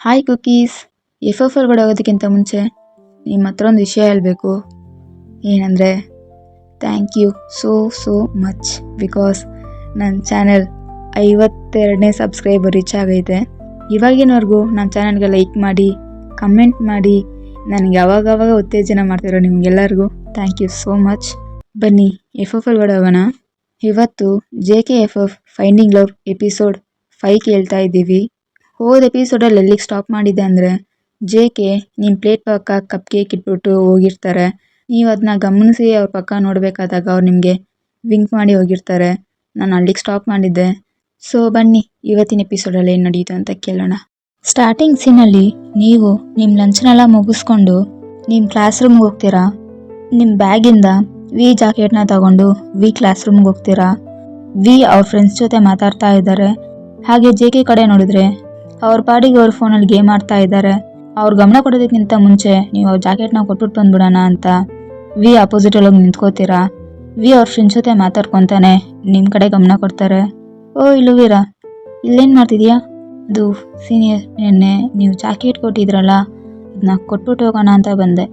Hi cookies. ಒಳಗಡೆ ಹೋಗೋದಕ್ಕಿಂತ ಮುಂಚೆ ನಿಮ್ಮ ಹತ್ರ ಒಂದು ವಿಷಯ ಹೇಳಬೇಕು. ಏನಂದರೆ thank you so much, because ನನ್ನ ಚಾನೆಲ್ 52ನೇ ಸಬ್ಸ್ಕ್ರೈಬರ್ ರೀಚ್ ಆಗೈತೆ. ಇವಾಗಿನವರೆಗೂ ನನ್ನ ಚಾನಲ್ಗೆ ಲೈಕ್ ಮಾಡಿ, ಕಮೆಂಟ್ ಮಾಡಿ, ನನಗೆ ಯಾವಾಗವಾಗ ಉತ್ತೇಜನ ಮಾಡ್ತಿರೋ ನಿಮಗೆಲ್ಲರಿಗೂ ಥ್ಯಾಂಕ್ ಯು ಸೋ ಮಚ್. ಬನ್ನಿ ಒಳಗಡೆ ಹೋಗೋಣ. ಇವತ್ತು JKFF ಫೈಂಡಿಂಗ್ ಲವ್ ಎಪಿಸೋಡ್ 5 ಕೇಳ್ತಾ ಇದ್ದೀವಿ. ಹೋದ ಎಪಿಸೋಡಲ್ಲಿ ಎಲ್ಲಿಗೆ ಸ್ಟಾಪ್ ಮಾಡಿದೆ ಅಂದರೆ, JK ನಿಮ್ಮ ಪ್ಲೇಟ್ ಪಕ್ಕ ಕಪ್ ಕೇಕ್ ಇಟ್ಬಿಟ್ಟು ಹೋಗಿರ್ತಾರೆ. ನೀವು ಅದನ್ನ ಗಮನಿಸಿ ಅವ್ರ ಪಕ್ಕ ನೋಡಬೇಕಾದಾಗ ಅವ್ರು ನಿಮಗೆ ವಿಂಕ್ ಮಾಡಿ ಹೋಗಿರ್ತಾರೆ. ನಾನು ಅಲ್ಲಿಗೆ ಸ್ಟಾಪ್ ಮಾಡಿದ್ದೆ. ಸೊ ಬನ್ನಿ ಇವತ್ತಿನ ಎಪಿಸೋಡಲ್ಲಿ ಏನು ನಡೀತು ಅಂತ ಕೇಳೋಣ. ಸ್ಟಾರ್ಟಿಂಗ್ ಸೀನಲ್ಲಿ ನೀವು ನಿಮ್ಮ ಲಂಚ್ನೆಲ್ಲ ಮುಗಿಸ್ಕೊಂಡು ನಿಮ್ಮ ಕ್ಲಾಸ್ ರೂಮ್ಗೆ ಹೋಗ್ತೀರಾ. ನಿಮ್ಮ ಬ್ಯಾಗಿಂದ ವಿ ಜಾಕೆಟ್ನ ತಗೊಂಡು ವಿ ಕ್ಲಾಸ್ ರೂಮ್ಗೆ ಹೋಗ್ತೀರಾ. ವಿ ಅವ್ರ ಫ್ರೆಂಡ್ಸ್ ಜೊತೆ ಮಾತಾಡ್ತಾ ಇದ್ದಾರೆ. ಹಾಗೆ JK ಕಡೆ ನೋಡಿದ್ರೆ ಅವ್ರ ಪಾಡಿಗೆ ಅವ್ರ ಫೋನಲ್ಲಿ ಗೇಮ್ ಆಡ್ತಾ ಇದ್ದಾರೆ. ಅವ್ರ ಗಮನ ಕೊಡೋದಕ್ಕಿಂತ ಮುಂಚೆ ನೀವು ಅವ್ರ ಜಾಕೆಟ್ನ ಕೊಟ್ಬಿಟ್ಟು ಬಂದ್ಬಿಡೋಣ ಅಂತ ವಿ ಆಪೋಸಿಟಲ್ಲಿ ಹೋಗಿ ನಿಂತ್ಕೋತೀರಾ. ವಿ ಅವ್ರ ಫ್ರೆಂಡ್ಸ್ ಜೊತೆ ಮಾತಾಡ್ಕೊತಾನೆ ನಿಮ್ಮ ಕಡೆ ಗಮನ ಕೊಡ್ತಾರೆ. ಓ ಇಲ್ಲೂ ವೀರಾ, ಇಲ್ಲೇನು ಮಾಡ್ತಿದ್ಯಾ? ಅದು ಸೀನಿಯರ್, ನಿನ್ನೆ ನೀವು ಜಾಕೆಟ್ ಕೊಟ್ಟಿದ್ರಲ್ಲ, ಅದನ್ನ ಕೊಟ್ಬಿಟ್ಟು ಹೋಗೋಣ ಅಂತ ಬಂದೆ.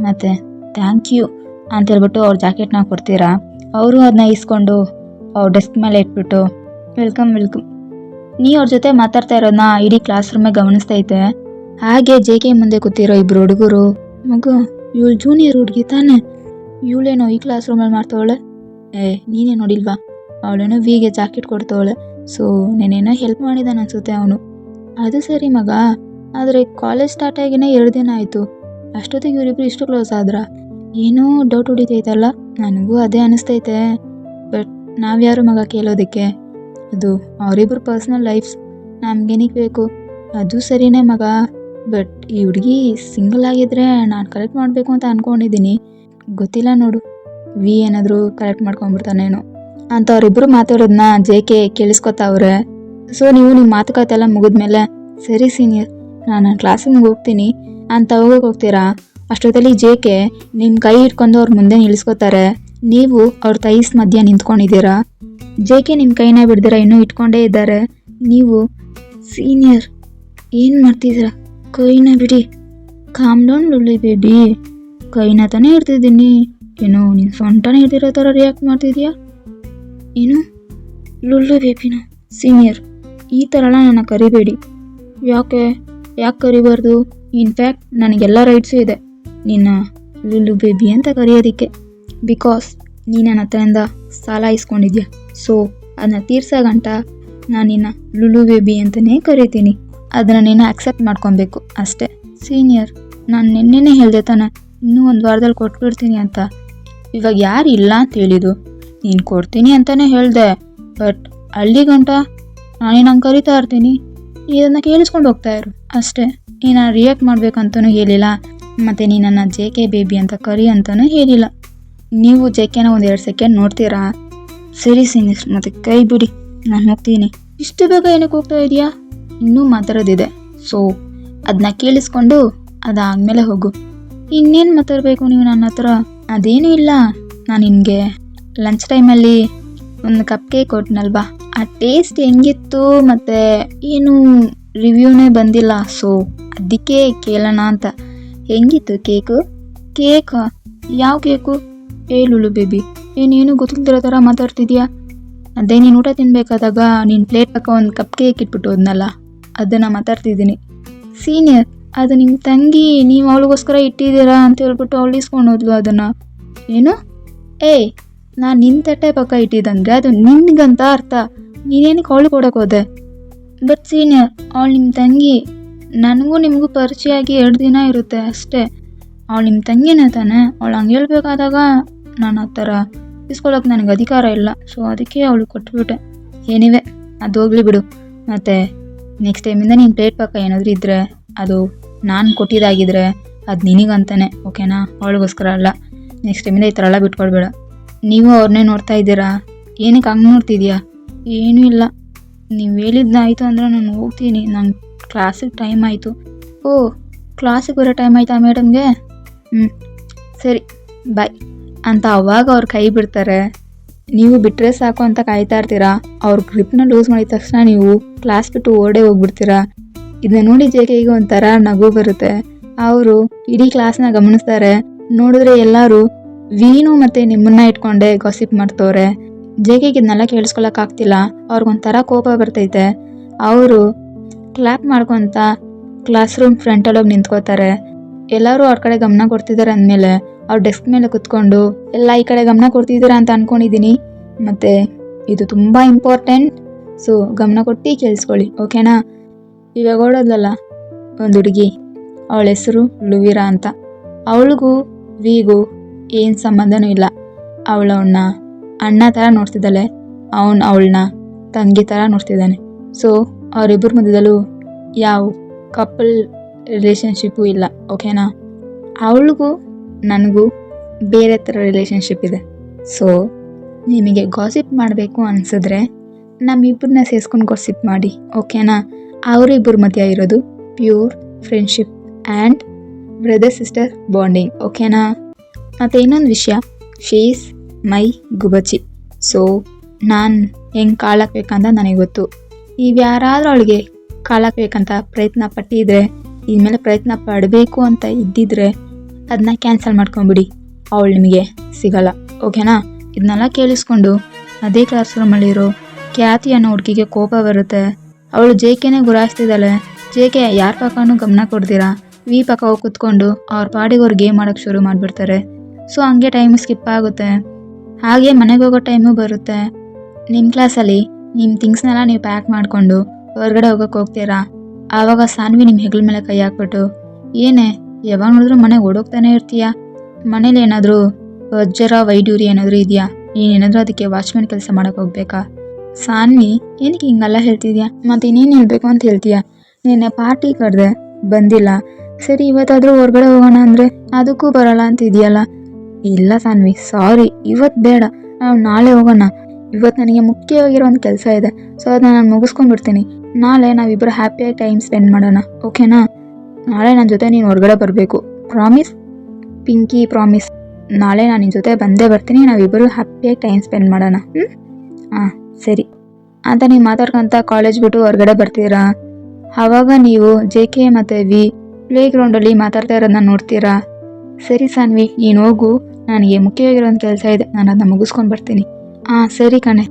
ಮತ್ತು ಥ್ಯಾಂಕ್ ಯು ಅಂತ ಹೇಳ್ಬಿಟ್ಟು ಅವ್ರ ಜಾಕೆಟ್ನ ಕೊಡ್ತೀರಾ. ಅವರು ಅದನ್ನ ಇಸ್ಕೊಂಡು ಅವ್ರ ಡೆಸ್ಕ್ ಮೇಲೆ ಇಟ್ಬಿಟ್ಟು ವೆಲ್ಕಮ್. ನೀವು ಅವ್ರ ಜೊತೆ ಮಾತಾಡ್ತಾ ಇರೋದನ್ನ ಇಡೀ ಕ್ಲಾಸ್ ರೂಮೇ ಗಮನಿಸ್ತೈತೆ. ಹಾಗೆ JK ಮುಂದೆ ಕೂತಿರೋ ಇಬ್ರು ಹುಡುಗರು, ಮಗು ಇವಳು ಜೂನಿಯರ್ ಹುಡುಗಿ ತಾನೆ, ಇವಳೇನೋ ಈ ಕ್ಲಾಸ್ ರೂಮಲ್ಲಿ ಮಾಡ್ತವಳೆ. ನೀನೇ ನೋಡಿಲ್ವಾ, ಅವಳೇನೋ ವಿಗೆ ಜಾಕೆಟ್ ಕೊಡ್ತವಳೆ. ಸೊ ನೀನೇನೋ ಹೆಲ್ಪ್ ಮಾಡಿದಾನೆ ಅನ್ಸುತ್ತೆ ಅವನು. ಅದು ಸರಿ ಮಗ, ಆದರೆ ಕಾಲೇಜ್ ಸ್ಟಾರ್ಟ್ ಆಗಿನೇ 2 ದಿನ ಆಯಿತು, ಅಷ್ಟೊತ್ತಿಗೆ ಇವರಿಬ್ರು ಇಷ್ಟು ಕ್ಲೋಸ್ ಆದ್ರ? ಏನೋ ಡೌಟ್ ಹೊಡಿತೈತಲ್ಲ. ನನಗೂ ಅದೇ ಅನಿಸ್ತೈತೆ. ಬಟ್ ನಾವ್ಯಾರು ಮಗ ಕೇಳೋದಕ್ಕೆ? ಅದು ಅವರಿಬ್ಬರು ಪರ್ಸ್ನಲ್ ಲೈಫ್ಸ್, ನಮ್ಗೇನಿಗೆ ಬೇಕು? ಅದು ಸರಿನೇ ಮಗ, ಬಟ್ ಈ ಹುಡುಗಿ ಸಿಂಗಲ್ ಆಗಿದ್ರೆ ನಾನು ಕರೆಕ್ಟ್ ಮಾಡಬೇಕು ಅಂತ ಅಂದ್ಕೊಂಡಿದ್ದೀನಿ. ಗೊತ್ತಿಲ್ಲ ನೋಡು, ವಿ ಏನಾದರೂ ಕರೆಕ್ಟ್ ಮಾಡ್ಕೊಂಡ್ಬಿಡ್ತಾನೇನೋ ಅಂತ ಅವರಿಬ್ಬರು ಮಾತಾಡೋದನ್ನ JK ಕೇಳಿಸ್ಕೊತಾವ್ರೆ. ಸೊ ನೀವು ನಿಮ್ಮ ಮಾತುಕತೆ ಎಲ್ಲ ಮುಗಿದ್ಮೇಲೆ, ಸರಿ ಸೀನಿಯರ್, ನಾನು ಕ್ಲಾಸ್ ರೂಮ್ಗೆ ಹೋಗ್ತೀನಿ ಅಂತ ಹೋಗ್ತೀರಾ. ಅಷ್ಟೊತ್ತಲ್ಲಿ JK ನಿಮ್ಮ ಕೈ ಇಟ್ಕೊಂಡು ಅವ್ರ ಮುಂದೆ ನಿಲ್ಲಿಸ್ಕೋತಾರೆ. ನೀವು ಅವ್ರ ತೈಸ್ ಮಧ್ಯ ನಿಂತ್ಕೊಂಡಿದ್ದೀರಾ. JK ನಿಮ್ಮ ಕೈನ ಬಿಡ್ದಿರ ಇನ್ನೂ ಇಟ್ಕೊಂಡೇ ಇದ್ದಾರೆ. ನೀವು, ಸೀನಿಯರ್ ಏನು ಮಾಡ್ತಿದ್ದೀರಾ? ಕೈನ ಬಿಡಿ, ಕಾಮ್ ಡೌನ್ ಲುಲ್ಲಿ ಬೇಬಿ, ಕೈನ ತಾನೇ ಇಡ್ತಿದ್ದೀನಿ. ಏನೋ ನೀನು ಸೊಂಟನೇ ಇಡ್ದಿರೋ ಥರ ರಿಯಾಕ್ಟ್ ಮಾಡ್ತಿದ್ಯಾ ಏನು? ಲುಲ್ಲು ಬೇಬಿನ? ಸೀನಿಯರ್ ಈ ಥರಲ್ಲ ನನ್ನ ಕರಿಬೇಡಿ. ಯಾಕೆ ಕರಿಬಾರ್ದು? ಇನ್ಫ್ಯಾಕ್ಟ್ ನನಗೆಲ್ಲ ರೈಟ್ಸು ಇದೆ ನಿನ್ನ ಲುಲ್ಲು ಬೇಬಿ ಅಂತ ಕರೆಯೋದಕ್ಕೆ. ಬಿಕಾಸ್ ನೀ ನನ್ನ ಹತ್ರದಿಂದ ಸಾಲ ಇಸ್ಕೊಂಡಿದ್ಯಾ. ಸೊ ಅದನ್ನ ತೀರ್ಸೋ ಗಂಟ ನಾನು ನಿನ್ನ ಲುಲು ಬೇಬಿ ಅಂತಲೇ ಕರಿತೀನಿ. ಅದನ್ನು ನೀನು ಅಕ್ಸೆಪ್ಟ್ ಮಾಡ್ಕೊಬೇಕು ಅಷ್ಟೇ. ಸೀನಿಯರ್ ನಾನು ನಿನ್ನೆನೇ ಹೇಳಿದೆ ತಾನೆ, ಇನ್ನೂ 1 ವಾರದಲ್ಲಿ ಕೊಟ್ಬಿಡ್ತೀನಿ ಅಂತ. ಇವಾಗ ಯಾರು ಇಲ್ಲ ಅಂತ ಹೇಳಿದ್ದು? ನೀನು ಕೊಡ್ತೀನಿ ಅಂತಲೇ ಹೇಳಿದೆ, ಬಟ್ ಅಲ್ಲಿ ಗಂಟ ನಾನೇನು ಹಂಗೆ ಕರಿತಾ ಇರ್ತೀನಿ, ಇದನ್ನು ಕೇಳಿಸ್ಕೊಂಡು ಹೋಗ್ತಾ ಇರು ಅಷ್ಟೇ. ನೀನು ರಿಯಾಕ್ಟ್ ಮಾಡ್ಬೇಕಂತನೂ ಹೇಳಿಲ್ಲ, ಮತ್ತು ನೀ ನನ್ನ JK ಬೇಬಿ ಅಂತ ಕರಿ ಅಂತಲೂ ಹೇಳಿಲ್ಲ. ನೀವು JKನ 1-2 ಸೆಕೆಂಡ್ ನೋಡ್ತೀರಾ? ಸರಿ ಸೀನಿಯರ್, ಮತ್ತೆ ಕೈ ಬಿಡಿ, ನಾನು ಹೋಗ್ತೀನಿ. ಇಷ್ಟು ಬೇಗ ಏನಕ್ಕೆ ಹೋಗ್ತಾ ಇದೆಯಾ? ಇನ್ನೂ ಮಾತಾಡೋದಿದೆ. ಸೊ ಅದನ್ನ ಕೇಳಿಸ್ಕೊಂಡು ಅದಾದಮೇಲೆ ಹೋಗು. ಇನ್ನೇನು ಮಾತಾಡಬೇಕು ನೀವು ನನ್ನ ಹತ್ರ? ಅದೇನೂ ಇಲ್ಲ, ನಾನು ನಿನಗೆ ಲಂಚ್ ಟೈಮಲ್ಲಿ ಒಂದು ಕಪ್ ಕೇಕ್ ಕೊಟ್ಟನಲ್ವಾ, ಆ ಟೇಸ್ಟ್ ಹೆಂಗಿತ್ತು ಮತ್ತು ಏನು ರಿವ್ಯೂನೇ ಬಂದಿಲ್ಲ. ಸೊ ಅದಕ್ಕೆ ಕೇಳೋಣ ಅಂತ. ಹೆಂಗಿತ್ತು ಕೇಕು? ಯಾವ ಕೇಕು? ಲುಲು ಬೇಬಿ, ಏನೇನು ಗೊತ್ತಿಲ್ದಿರೋ ಥರ ಮಾತಾಡ್ತಿದ್ಯಾ? ಅದೇ ನೀನು ಊಟ ತಿನ್ಬೇಕಾದಾಗ ನೀನು ಪ್ಲೇಟ್ ಪಕ್ಕ ಒಂದು ಕಪ್ ಕೇಕ್ ಇಟ್ಬಿಟ್ಟು ಹೋದ್ನಲ್ಲ, ಅದನ್ನು ಮಾತಾಡ್ತಿದ್ದೀನಿ. ಸೀನಿಯರ್ ಅದು ನಿಮ್ಮ ತಂಗಿ, ನೀವು ಅವಳಿಗೋಸ್ಕರ ಇಟ್ಟಿದ್ದೀರಾ ಅಂತ ಹೇಳ್ಬಿಟ್ಟು ಅವಳು ಇಸ್ಕೊಂಡು ಹೋದ್ಲು ಅದನ್ನು. ಏನು? ನಾನು ನಿನ್ನ ತಟ್ಟೆ ಪಕ್ಕ ಇಟ್ಟಿದ್ದಂದರೆ ಅದು ನಿನ್ಗಂತ ಅರ್ಥ. ನೀನೇನಕ್ಕೆ ಅವಳು ಕೊಡೋಕೆ ಹೋದೆ? ಬಟ್ ಸೀನಿಯರ್ ಅವಳು ನಿಮ್ಮ ತಂಗಿ, ನನಗೂ ನಿಮಗೂ ಪರಿಚಯ ಆಗಿ 2 ದಿನ ಇರುತ್ತೆ ಅಷ್ಟೇ. ಅವಳು ನಿಮ್ಮ ತಂಗಿನೇ ತಾನೆ. ಅವಳು ಹಂಗೆ ಹೇಳ್ಬೇಕಾದಾಗ ನಾನು ಆ ಥರ ಇಸ್ಕೊಳ್ಳೋಕೆ ನನಗೆ ಅಧಿಕಾರ ಇಲ್ಲ. ಸೊ ಅದಕ್ಕೆ ಅವಳು ಕೊಟ್ಬಿಟ್ಟೆ. ಏನಿವೆ ಅದು ಹೋಗ್ಲಿ ಬಿಡು. ಮತ್ತು ನೆಕ್ಸ್ಟ್ ಟೈಮಿಂದ ನೀನು ಪ್ಲೇಟ್ ಪಕ್ಕ ಏನಾದರೂ ಇದ್ದರೆ ಅದು ನಾನು ಕೊಟ್ಟಿದ್ದಾಗಿದ್ರೆ ಅದು ನಿನಗಂತಾನೆ, ಓಕೆನಾ? ಅವಳಿಗೋಸ್ಕರ ಅಲ್ಲ. ನೆಕ್ಸ್ಟ್ ಟೈಮಿಂದ ಈ ಥರ ಎಲ್ಲ ಬಿಟ್ಕೊಳ್ಬೇಡ. ನೀವು ಅವ್ರನ್ನೇ ನೋಡ್ತಾ ಇದ್ದೀರಾ, ಏನಕ್ಕೆ ಹಂಗೆ ನೋಡ್ತಿದ್ಯಾ? ಏನೂ ಇಲ್ಲ, ನೀವು ಹೇಳಿದ್ನ ಆಯಿತು ಅಂದರೆ ನಾನು ಹೋಗ್ತೀನಿ. ನಂಗೆ ಕ್ಲಾಸಿಗೆ ಟೈಮ್ ಆಯಿತು. ಕ್ಲಾಸಿಗೆ ಬರೋ ಟೈಮ್ ಆಯಿತಾ ಮೇಡಮ್ಗೆ? ಸರಿ ಬಾಯ್ ಅಂತ ಅವಾಗ ಅವ್ರು ಕೈ ಬಿಡ್ತಾರೆ. ನೀವು ಬಿಟ್ಟರೆ ಸಾಕು ಅಂತ ಕಾಯ್ತಾ ಇರ್ತೀರಾ. ಅವ್ರ ಗ್ರಿಪ್ನ ಲೂಸ್ ಮಾಡಿದ ತಕ್ಷಣ ನೀವು ಕ್ಲಾಸ್ ಬಿಟ್ಟು ಓಡೇ ಹೋಗ್ಬಿಡ್ತೀರಾ. ಇದನ್ನ ನೋಡಿ ಜೆಕೆಗೆ ಒಂಥರ ನಗು ಬರುತ್ತೆ. ಅವರು ಇಡೀ ಕ್ಲಾಸ್ನ ಗಮನಿಸ್ತಾರೆ. ನೋಡಿದ್ರೆ ಎಲ್ಲರೂ ವೀನು ಮತ್ತೆ ನಿಮ್ಮನ್ನ ಇಟ್ಕೊಂಡೆ ಗಾಸಿಪ್ ಮಾಡ್ತವ್ರೆ. ಜೆಕೆಗೆ ಇದನ್ನೆಲ್ಲ ಕೇಳಿಸ್ಕೊಳಕ್ ಆಗ್ತಿಲ್ಲ. ಅವ್ರಿಗೊಂಥರ ಕೋಪ ಬರ್ತೈತೆ. ಅವರು ಕ್ಲಾಪ್ ಮಾಡ್ಕೊಂತ ಕ್ಲಾಸ್ ರೂಮ್ ಫ್ರಂಟಲ್ಲಿ ಹೋಗಿ ನಿಂತ್ಕೋತಾರೆ. ಎಲ್ಲರೂ ಅವ್ರ ಕಡೆ ಗಮನ ಕೊಡ್ತಿದ್ದಾರೆ ಅಂದಮೇಲೆ ಅವ್ರ ಡೆಸ್ಕ್ ಮೇಲೆ ಕುತ್ಕೊಂಡು ಎಲ್ಲ ಈ ಕಡೆ ಗಮನ ಕೊಡ್ತಿದ್ದೀರಾ ಅಂತ ಅನ್ಕೊಂಡಿದ್ದೀನಿ. ಮತ್ತೆ ಇದು ತುಂಬಾ ಇಂಪಾರ್ಟೆಂಟ್, ಸೊ ಗಮನ ಕೊಟ್ಟು ಕೇಳಿಸ್ಕೊಳ್ಳಿ, ಓಕೆನಾ? ಇವಾಗ ಓಡೋದ್ಲಲ್ಲ ಒಂದು ಹುಡುಗಿ, ಅವಳ ಹೆಸರು ಲುವಿರಾ ಅಂತ. ಅವಳಿಗೂ ವಿಗೂ ಏನು ಸಂಬಂಧನೂ ಇಲ್ಲ. ಅವಳನ್ನ ಅಣ್ಣ ಥರ ನೋಡ್ತಿದ್ದಾಳೆ, ಅವಳನ್ನ ತಂಗಿ ಥರ ನೋಡ್ತಿದ್ದಾನೆ. ಸೊ ಅವರಿಬ್ಬರ ಮಧ್ಯದಲ್ಲೂ ಯಾವ ಕಪಲ್ ರಿಲೇಷನ್ಶಿಪ್ಪು ಇಲ್ಲ, ಓಕೆನಾ? ಅವಳಿಗೂ ನನಗೂ ಬೇರೆ ಥರ ರಿಲೇಷನ್ಶಿಪ್ ಇದೆ. ಸೊ ನಿಮಗೆ ಗಾಸಿಪ್ ಮಾಡಬೇಕು ಅನಿಸಿದ್ರೆ ನಮ್ಮಿಬ್ಬರನ್ನ ಸೇರಿಸ್ಕೊಂಡು ಗಾಸಿಪ್ ಮಾಡಿ, ಓಕೆನಾ? ಅವರಿಬ್ಬರ ಮಧ್ಯ ಇರೋದು pure friendship and brother sister bonding, ಓಕೆನಾ? ಮತ್ತು ಇನ್ನೊಂದು ವಿಷಯ, ಶೀ ಈಸ್ ಮೈ ಗುಬಚ್ಚಿ. ಸೊ ನಾನು ಹೆಂಗೆ ಕಾಳಾಕ್ಬೇಕಂತ ನನಗೆ ಗೊತ್ತು. ನೀವು ಯಾರಾದರೂ ಅವಳಿಗೆ ಕಾಳಾಕ್ಬೇಕಂತ ಪ್ರಯತ್ನ ಪಟ್ಟಿದ್ರೆ, ಇನ್ಮೇಲೆ ಪ್ರಯತ್ನ ಪಡಬೇಕು ಅಂತ ಇದ್ದಿದ್ರೆ ಅದನ್ನ ಕ್ಯಾನ್ಸಲ್ ಮಾಡ್ಕೊಂಬಿಡಿ. ಅವಳು ನಿಮಗೆ ಸಿಗಲ್ಲ, ಓಕೆನಾ? ಇದನ್ನೆಲ್ಲ ಕೇಳಿಸ್ಕೊಂಡು ಅದೇ ಕ್ಲಾಸ್ ರೂಮಲ್ಲಿರೋ ಖ್ಯಾತಿ ಅನ್ನೋ ಹುಡುಗಿಗೆ ಕೋಪ ಬರುತ್ತೆ. ಅವಳು ಜೆಕೆನೇ ಗುರಾಯಿಸ್ತಿದ್ದಾಳೆ. ಜೆಕೆ ಯಾರ ಪಕ್ಕನೂ ಗಮನ ಕೊಡ್ತೀರಾ ವಿ ಪಕ್ಕ ಹೋಗಿ ಕುತ್ಕೊಂಡು ಅವ್ರ ಪಾಡಿಗೆ ಅವ್ರು ಗೇಮ್ ಮಾಡೋಕ್ಕೆ ಶುರು ಮಾಡಿಬಿಡ್ತಾರೆ. ಸೊ ಹಂಗೆ ಟೈಮ್ ಸ್ಕಿಪ್ ಆಗುತ್ತೆ. ಹಾಗೆ ಮನೆಗೆ ಹೋಗೋ ಟೈಮು ಬರುತ್ತೆ. ನಿಮ್ಮ ಕ್ಲಾಸಲ್ಲಿ ನಿಮ್ಮ ಥಿಂಗ್ಸ್ನೆಲ್ಲ ನೀವು ಪ್ಯಾಕ್ ಮಾಡಿಕೊಂಡು ಹೊರಗಡೆ ಹೋಗೋಕ್ಕೆ ಹೋಗ್ತೀರಾ. ಆವಾಗ ಸಾನ್ವಿ ನಿಮ್ಮ ಹೆಗಲ ಮೇಲೆ ಕೈ ಹಾಕ್ಬಿಟ್ಟು, ಏನೇ ಯಾವಾಗ ನೋಡಿದ್ರು ಮನೆಗೆ ಓಡೋಗ್ತಾನೆ ಇರ್ತೀಯಾ? ಮನೇಲಿ ಏನಾದರೂ ವಜ್ರ ವೈಡೂರಿ ಏನಾದರೂ ಇದೆಯಾ? ನೀನೇನಾದರೂ ಅದಕ್ಕೆ ವಾಚ್ಮೆನ್ ಕೆಲಸ ಮಾಡೋಕ್ಕೆ ಹೋಗ್ಬೇಕಾ? ಸಾನ್ವಿ ಏನಕ್ಕೆ ಹಿಂಗೆಲ್ಲ ಹೇಳ್ತಿದ್ಯಾ? ಮತ್ತು ಇನ್ನೇನು ಹೇಳ್ಬೇಕು ಅಂತ ಹೇಳ್ತೀಯಾ? ನಿನ್ನೆ ಪಾರ್ಟಿ ಕರೆದೆ ಬಂದಿಲ್ಲ, ಸರಿ ಇವತ್ತಾದರೂ ಹೊರಗಡೆ ಹೋಗೋಣ ಅಂದರೆ ಅದಕ್ಕೂ ಬರೋಲ್ಲ ಅಂತ ಇದೆಯಲ್ಲ. ಇಲ್ಲ ಸಾನ್ವಿ, ಸಾರಿ, ಇವತ್ತು ಬೇಡ, ನಾವು ನಾಳೆ ಹೋಗೋಣ. ಇವತ್ತು ನನಗೆ ಮುಖ್ಯವಾಗಿರೋ ಒಂದು ಕೆಲಸ ಇದೆ, ಸೊ ಅದನ್ನ ನಾನು ಮುಗಿಸ್ಕೊಂಡ್ಬಿಡ್ತೀನಿ. ನಾಳೆ ನಾವಿಬ್ಬರು ಹ್ಯಾಪಿಯಾಗಿ ಟೈಮ್ ಸ್ಪೆಂಡ್ ಮಾಡೋಣ, ಓಕೆನಾ? ನಾಳೆ ನನ್ನ ಜೊತೆ ನೀನು ಹೊರಗಡೆ ಬರಬೇಕು, ಪ್ರಾಮಿಸ್ ಪಿಂಕಿ, ಪ್ರಾಮಿಸ್. ನಾಳೆ ನಾನು ನಿನ್ನ ಜೊತೆ ಬಂದೇ ಬರ್ತೀನಿ, ನಾವಿಬ್ಬರು ಹ್ಯಾಪಿಯಾಗಿ ಟೈಮ್ ಸ್ಪೆಂಡ್ ಮಾಡೋಣ. ಹಾಂ ಸರಿ ಅಂತ ನೀವು ಮಾತಾಡ್ಕೊಂತ ಕಾಲೇಜ್ ಬಿಟ್ಟು ಹೊರಗಡೆ ಬರ್ತೀರಾ. ಆವಾಗ ನೀವು ಜೆಕೆ ಮತ್ತು ವಿ ಪ್ಲೇ ಗ್ರೌಂಡಲ್ಲಿ ಮಾತಾಡ್ತಾ ಇರೋದನ್ನ ನೋಡ್ತೀರಾ. ಸರಿ ಸಾನ್ವಿ, ನೀನು ಹೋಗು, ನನಗೆ ಮುಖ್ಯವಾಗಿರೋ ಒಂದು ಕೆಲಸ ಇದೆ, ನಾನು ಅದನ್ನ ಮುಗಿಸ್ಕೊಂಡು ಬರ್ತೀನಿ. ಹಾಂ ಸರಿ ಕಣೆ,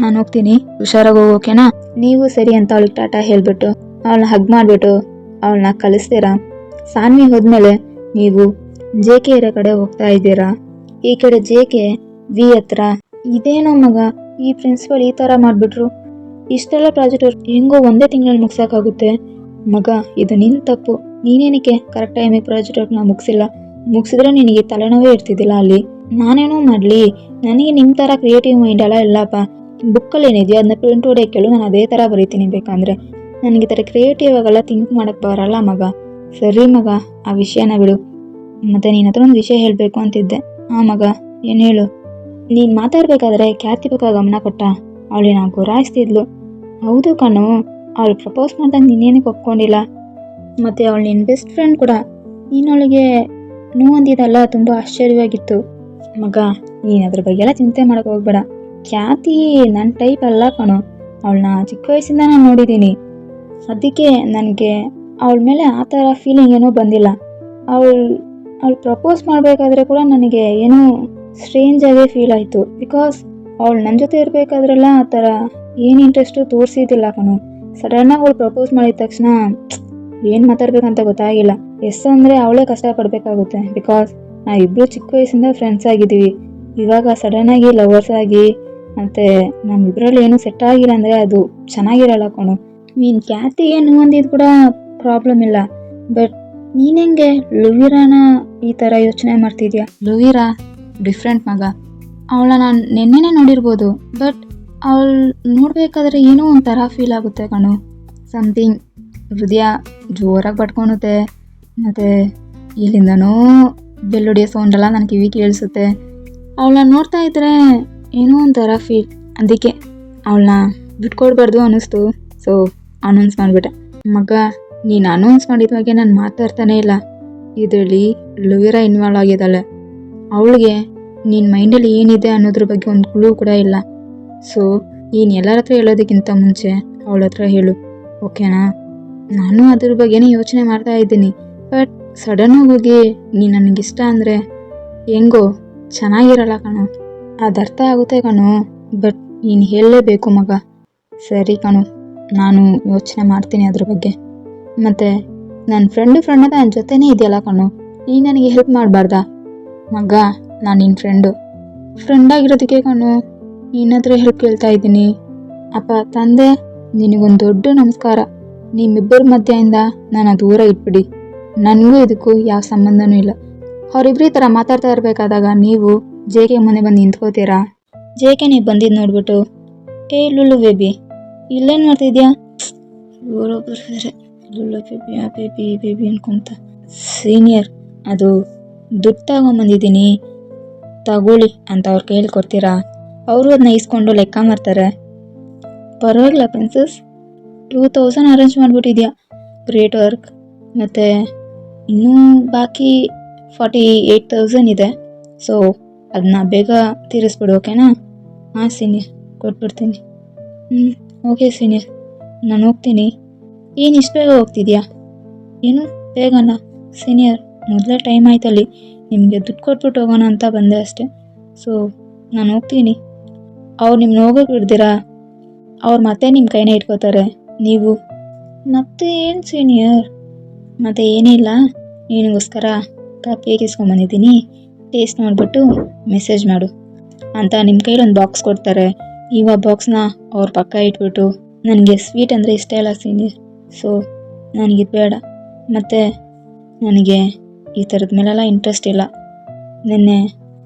ನಾನು ಹೋಗ್ತೀನಿ, ಹುಷಾರಾಗಿ ಹೋಗು, ಓಕೆನಾ? ನೀವು ಸರಿ ಅಂತ ಅವಳಿಗೆ ಟಾಟಾ ಹೇಳ್ಬಿಟ್ಟು ಅವಳನ್ನ ಹಗ್ ಮಾಡಿಬಿಟ್ಟು ಅವಳನ್ನ ಕಳಿಸ್ತೀರಾ. ಸಾನ್ವಿ ಹೋದ್ಮೇಲೆ ನೀವು ಜೆಕೆ ಇರೋ ಕಡೆ ಹೋಗ್ತಾ ಇದ್ದೀರಾ. ಈ ಕಡೆ ಜೆಕೆ ವಿ ಹತ್ರ, ಇದೇನೋ ಮಗ, ಈ ಪ್ರಿನ್ಸಿಪಲ್ ಈ ಥರ ಮಾಡಿಬಿಟ್ರು, ಇಷ್ಟೆಲ್ಲ ಪ್ರಾಜೆಕ್ಟ್ ಹೆಂಗೋ ಒಂದೇ ತಿಂಗಳಲ್ಲಿ ಮುಗ್ಸೋಕ್ಕಾಗುತ್ತೆ. ಮಗ, ಇದು ನಿನ್ನ ತಪ್ಪು, ನೀನೇನಕ್ಕೆ ಕರೆಕ್ಟ್ ಟೈಮಿಗೆ ಪ್ರಾಜೆಕ್ಟ್ನ ಮುಗಿಸಿದ್ರೆ ನಿನಗೆ ತಲೆನೋವೇ ಇರ್ತಿದ್ದಿಲ್ಲ ಅಲ್ಲಿ. ನಾನೇನೋ ಮಾಡಲಿ, ನನಗೆ ನಿಮ್ಮ ಥರ ಕ್ರಿಯೇಟಿವ್ ಮೈಂಡ್ ಎಲ್ಲ ಇಲ್ಲಪ್ಪ. ಬುಕ್ಕಲ್ಲಿ ಏನಿದೆಯೋ ಅದನ್ನ ಪ್ರಿಂಟ್ ಹೊಡೆಯೋಕೆ ಕೇಳು, ನಾನು ಅದೇ ಥರ ಬರೀತೀನಿ ಬೇಕಂದರೆ. ನನಗೆ ಈ ಥರ ಕ್ರಿಯೇಟಿವ್ ಆಗೆಲ್ಲ ಥಿಂಕ್ ಮಾಡೋಕ್ಕೆ ಬರಲ್ಲ ಮಗ. ಸರಿ ಮಗ, ಆ ವಿಷಯನ ಬಿಡು. ಮತ್ತು ನಿನ್ನ ಹತ್ರ ಒಂದು ವಿಷಯ ಹೇಳಬೇಕು ಅಂತಿದ್ದೆ. ಹಾಂ ಮಗ, ಏನು ಹೇಳು? ನೀನು ಮಾತಾಡಬೇಕಾದ್ರೆ ಖ್ಯಾತಿ ಪಕ್ಕ ಗಮನ ಕೊಟ್ಟ, ಅವಳಿನ ಗುರಾಯಿಸ್ತಿದ್ಲು. ಹೌದು ಕಣು, ಅವಳು ಪ್ರಪೋಸ್ ಮಾಡ್ದಂಗೆ ನೀನೇನಕ್ಕೆ ಒಪ್ಕೊಂಡಿಲ್ಲ? ಮತ್ತು ಅವಳು ನಿನ್ನ ಬೆಸ್ಟ್ ಫ್ರೆಂಡ್ ಕೂಡ, ನೀನು ಅವಳಿಗೆ ನೋವಂದಿದಲ್ಲ, ತುಂಬ ಆಶ್ಚರ್ಯವಾಗಿತ್ತು. ಮಗ, ನೀನು ಅದ್ರ ಬಗ್ಗೆ ಎಲ್ಲ ಚಿಂತೆ ಮಾಡೋಕ್ಕೆ ಹೋಗ್ಬೇಡ. ಖ್ಯಾತಿ ನನ್ನ ಟೈಪ್ ಅಲ್ಲ ಕಣು, ಅವಳನ್ನ ಚಿಕ್ಕ ವಯಸ್ಸಿಂದ ನಾನು ನೋಡಿದ್ದೀನಿ. ಅದಕ್ಕೆ ನನಗೆ ಅವಳ ಮೇಲೆ ಆ ಥರ ಫೀಲಿಂಗ್ ಏನೂ ಬಂದಿಲ್ಲ. ಅವಳು ಪ್ರಪೋಸ್ ಮಾಡಬೇಕಾದ್ರೆ ಕೂಡ ನನಗೆ ಏನೋ ಸ್ಟ್ರೇಂಜ್ ಆಗೇ ಫೀಲ್ ಆಯಿತು. ಬಿಕಾಸ್ ಅವಳು ನನ್ನ ಜೊತೆ ಇರಬೇಕಾದ್ರೆಲ್ಲ ಆ ಥರ ಏನು ಇಂಟ್ರೆಸ್ಟು ತೋರಿಸಿದ್ದಿಲ್ಲ ಕಣು. ಸಡನ್ನಾಗಿ ಅವಳು ಪ್ರಪೋಸ್ ಮಾಡಿದ ತಕ್ಷಣ ಏನು ಮಾತಾಡ್ಬೇಕಂತ ಗೊತ್ತಾಗಿಲ್ಲ. ಎಸ್ ಅಂದರೆ ಅವಳೇ ಕಷ್ಟಪಡಬೇಕಾಗುತ್ತೆ. ಬಿಕಾಸ್ ನಾವಿಬ್ಬರು ಚಿಕ್ಕ ವಯಸ್ಸಿಂದ ಫ್ರೆಂಡ್ಸ್ ಆಗಿದ್ದೀವಿ. ಇವಾಗ ಸಡನ್ನಾಗಿ ಲವರ್ಸ್ ಆಗಿ ಮತ್ತು ನಮ್ಮಿಬ್ಬರಲ್ಲಿ ಏನೂ ಸೆಟ್ ಆಗಿಲ್ಲ ಅಂದರೆ ಅದು ಚೆನ್ನಾಗಿರಲ್ಲ ಕಣು. ನೀನು ಖ್ಯಾತಿಗೆ ನೋವಂದಿದ್ದು ಕೂಡ ಪ್ರಾಬ್ಲಮ್ ಇಲ್ಲ, ಬಟ್ ನೀನೆಂಗೆ ಲುವಿರಾನ ಈ ಥರ ಯೋಚನೆ ಮಾಡ್ತಿದ್ಯಾ? ಲುವಿರಾ ಡಿಫ್ರೆಂಟ್ ಮಗ. ಅವಳ ನಾನು ನೆನ್ನೆನೇ ನೋಡಿರ್ಬೋದು, ಬಟ್ ಅವಳು ನೋಡಬೇಕಾದ್ರೆ ಏನೋ ಒಂಥರ ಫೀಲ್ ಆಗುತ್ತೆ ಕಣು. ಸಮಥಿಂಗ್ ಹೃದಯ ಜೋರಾಗಿ ಬಡ್ಕೊಳುತ್ತೆ, ಮತ್ತು ಇಲ್ಲಿಂದನೋ ಬೆಲ್ಲೊಡಿಯೋ ಸೌಂಡೆಲ್ಲ ನನ್ನ ಕಿವಿ ಕೇಳಿಸುತ್ತೆ. ಅವಳನ್ನ ನೋಡ್ತಾ ಇದ್ದರೆ ಏನೋ ಒಂಥರ ಫೀಲ್. ಅದಕ್ಕೆ ಅವಳನ್ನ ಬಿಟ್ಕೊಡ್ಬಾರ್ದು ಅನ್ನಿಸ್ತು, ಸೊ ಅನೌನ್ಸ್ ಮಾಡಿಬಿಟ್ಟೆ. ಮಗ, ನೀನು ಅನೌನ್ಸ್ ಮಾಡಿದ ಬಗ್ಗೆ ನಾನು ಮಾತಾಡ್ತಾನೇ ಇಲ್ಲ. ಇದರಲ್ಲಿ ಲುವಿರಾ ಇನ್ವಾಲ್ವ್ ಆಗಿದ್ದಾಳೆ. ಅವಳಿಗೆ ನಿನ್ನ ಮೈಂಡಲ್ಲಿ ಏನಿದೆ ಅನ್ನೋದ್ರ ಬಗ್ಗೆ ಒಂದು ಕ್ಲೂ ಕೂಡ ಇಲ್ಲ. ಸೊ ನೀನು ಎಲ್ಲರ ಹತ್ರ ಹೇಳೋದಕ್ಕಿಂತ ಮುಂಚೆ ಅವಳ ಹತ್ರ ಹೇಳು, ಓಕೆನಾ? ನಾನು ಅದ್ರ ಬಗ್ಗೆನೇ ಯೋಚನೆ ಮಾಡ್ತಾ ಇದ್ದೀನಿ. ಬಟ್ ಸಡನ್ನಾಗಿ ಹೋಗಿ ನೀನು ನನಗಿಷ್ಟ ಅಂದರೆ ಹೆಂಗೋ ಚೆನ್ನಾಗಿರಲ್ಲ ಕಣೋ. ಅದು ಅರ್ಥ ಆಗುತ್ತೆ ಕಣೋ, ಬಟ್ ನೀನು ಹೇಳಲೇಬೇಕು ಮಗ. ಸರಿ ಕಣೋ, ನಾನು ಯೋಚನೆ ಮಾಡ್ತೀನಿ ಅದ್ರ ಬಗ್ಗೆ. ಮತ್ತು ನನ್ನ ಫ್ರೆಂಡ್ ಅಂತ ನನ್ನ ಜೊತೆನೇ ಇದೆಯಲ್ಲ ಕಣೋ, ನೀನು ನನಗೆ ಹೆಲ್ಪ್ ಮಾಡಬಾರ್ದಾ ಮಗ? ನಾನು ನಿನ್ನ ಫ್ರೆಂಡ್ ಆಗಿರೋದಕ್ಕೆ ಕಣೋ ನಿನ್ನ ಹತ್ರ ಹೆಲ್ಪ್ ಕೇಳ್ತಾ ಇದ್ದೀನಿ. ಅಪ್ಪ ತಂದೆ, ನಿನಗೊಂದು ದೊಡ್ಡ ನಮಸ್ಕಾರ. ನಿಮ್ಮಿಬ್ಬರ ಮಧ್ಯೆಯಿಂದ ನಾನು ದೂರ ಇಟ್ಬಿಡಿ. ನನಗೂ ಇದಕ್ಕೂ ಯಾವ ಸಂಬಂಧನೂ ಇಲ್ಲ. ಅವರಿಬ್ರು ಈ ಥರ ಮಾತಾಡ್ತಾ ಇರಬೇಕಾದಾಗ ನೀವು ಜೆ ಕೆ ಮನೆ ಬಂದು ನಿಂತ್ಕೋತೀರಾ? ಜೆ ಕೆ ನೀವು ಬಂದಿದ್ದು ನೋಡ್ಬಿಟ್ಟು, ಏ ಲುಲ್ಲು ಬೇಬಿ ಇಲ್ಲೇನು ಮಾಡ್ತಿದ್ಯಾ? ಇವರೊಬ್ಬರು ಬೇರೆ ಲುಲ್ಲು ಬೇಬಿ ಆ ಬೇಬಿ ಈ ಬೇಬಿ ಅನ್ಕೊಂತ. ಸೀನಿಯರ್, ಅದು ದುಡ್ಡು ತಗೊಂಬಂದಿದ್ದೀನಿ ತಗೊಳ್ಳಿ ಅಂತ ಅವ್ರು ಕೈಲಿ ಕೊಡ್ತೀರಾ? ಅವರು ಅದನ್ನ ಇಸ್ಕೊಂಡು ಲೆಕ್ಕ ಮಾಡ್ತಾರೆ. ಪರವಾಗಿಲ್ಲ ಪ್ರಿನ್ಸಸ್, 2000 ಅರೇಂಜ್ ಮಾಡಿಬಿಟ್ಟಿದ್ಯಾ, ಗ್ರೇಟ್ ವರ್ಕ್. ಮತ್ತು ಇನ್ನೂ ಬಾಕಿ 48,000 ಇದೆ. ಸೊ ಅದನ್ನ ಬೇಗ ತೀರಿಸ್ಬಿಡು, ಓಕೆನಾ? ಹಾಂ ಸೀನಿಯರ್, ಕೊಟ್ಬಿಡ್ತೀನಿ. ಓಕೆ ಸೀನಿಯರ್, ನಾನು ಹೋಗ್ತೀನಿ. ಏನು ಇಷ್ಟು ಬೇಗ ಹೋಗ್ತಿದ್ಯಾ? ಏನು ಬೇಗನಾ? ಸೀನಿಯರ್, ಮೊದಲೇ ಟೈಮ್ ಆಯ್ತಲ್ಲಿ, ನಿಮಗೆ ದುಡ್ಡು ಕೊಟ್ಬಿಟ್ಟು ಹೋಗೋಣ ಅಂತ ಬಂದೆ ಅಷ್ಟೆ. ಸೊ ನಾನು ಹೋಗ್ತೀನಿ. ಅವ್ರು ನಿಮ್ಮನ್ನ ಹೋಗೋಕೆ ಬಿಡ್ತೀರಾ? ಅವ್ರು ಮತ್ತೆ ನಿಮ್ಮ ಕೈನೇ ಇಟ್ಕೋತಾರೆ. ನೀವು ಮತ್ತೆ ಏನು ಸೀನಿಯರ್? ಮತ್ತೆ ಏನಿಲ್ಲ, ನಿನಗೋಸ್ಕರ ಕೇಕ್ ಇಸ್ಕೊಂಬಂದಿದ್ದೀನಿ, ಟೇಸ್ಟ್ ಮಾಡಿಬಿಟ್ಟು ಮೆಸೇಜ್ ಮಾಡು ಅಂತ ನಿಮ್ಮ ಕೈಲಿ ಒಂದು ಬಾಕ್ಸ್ ಕೊಡ್ತಾರೆ. ನೀವು ಆ ಬಾಕ್ಸ್ನ ಅವ್ರ ಪಕ್ಕ ಇಟ್ಬಿಟ್ಟು, ನನಗೆ ಸ್ವೀಟ್ ಅಂದರೆ ಇಷ್ಟ ಇಲ್ಲ ಸೀನಿಯರ್, ಸೊ ನನಗಿದು ಬೇಡ, ಮತ್ತು ನನಗೆ ಈ ಥರದ ಮೇಲೆಲ್ಲ ಇಂಟ್ರೆಸ್ಟ್ ಇಲ್ಲ. ನಿನ್ನೆ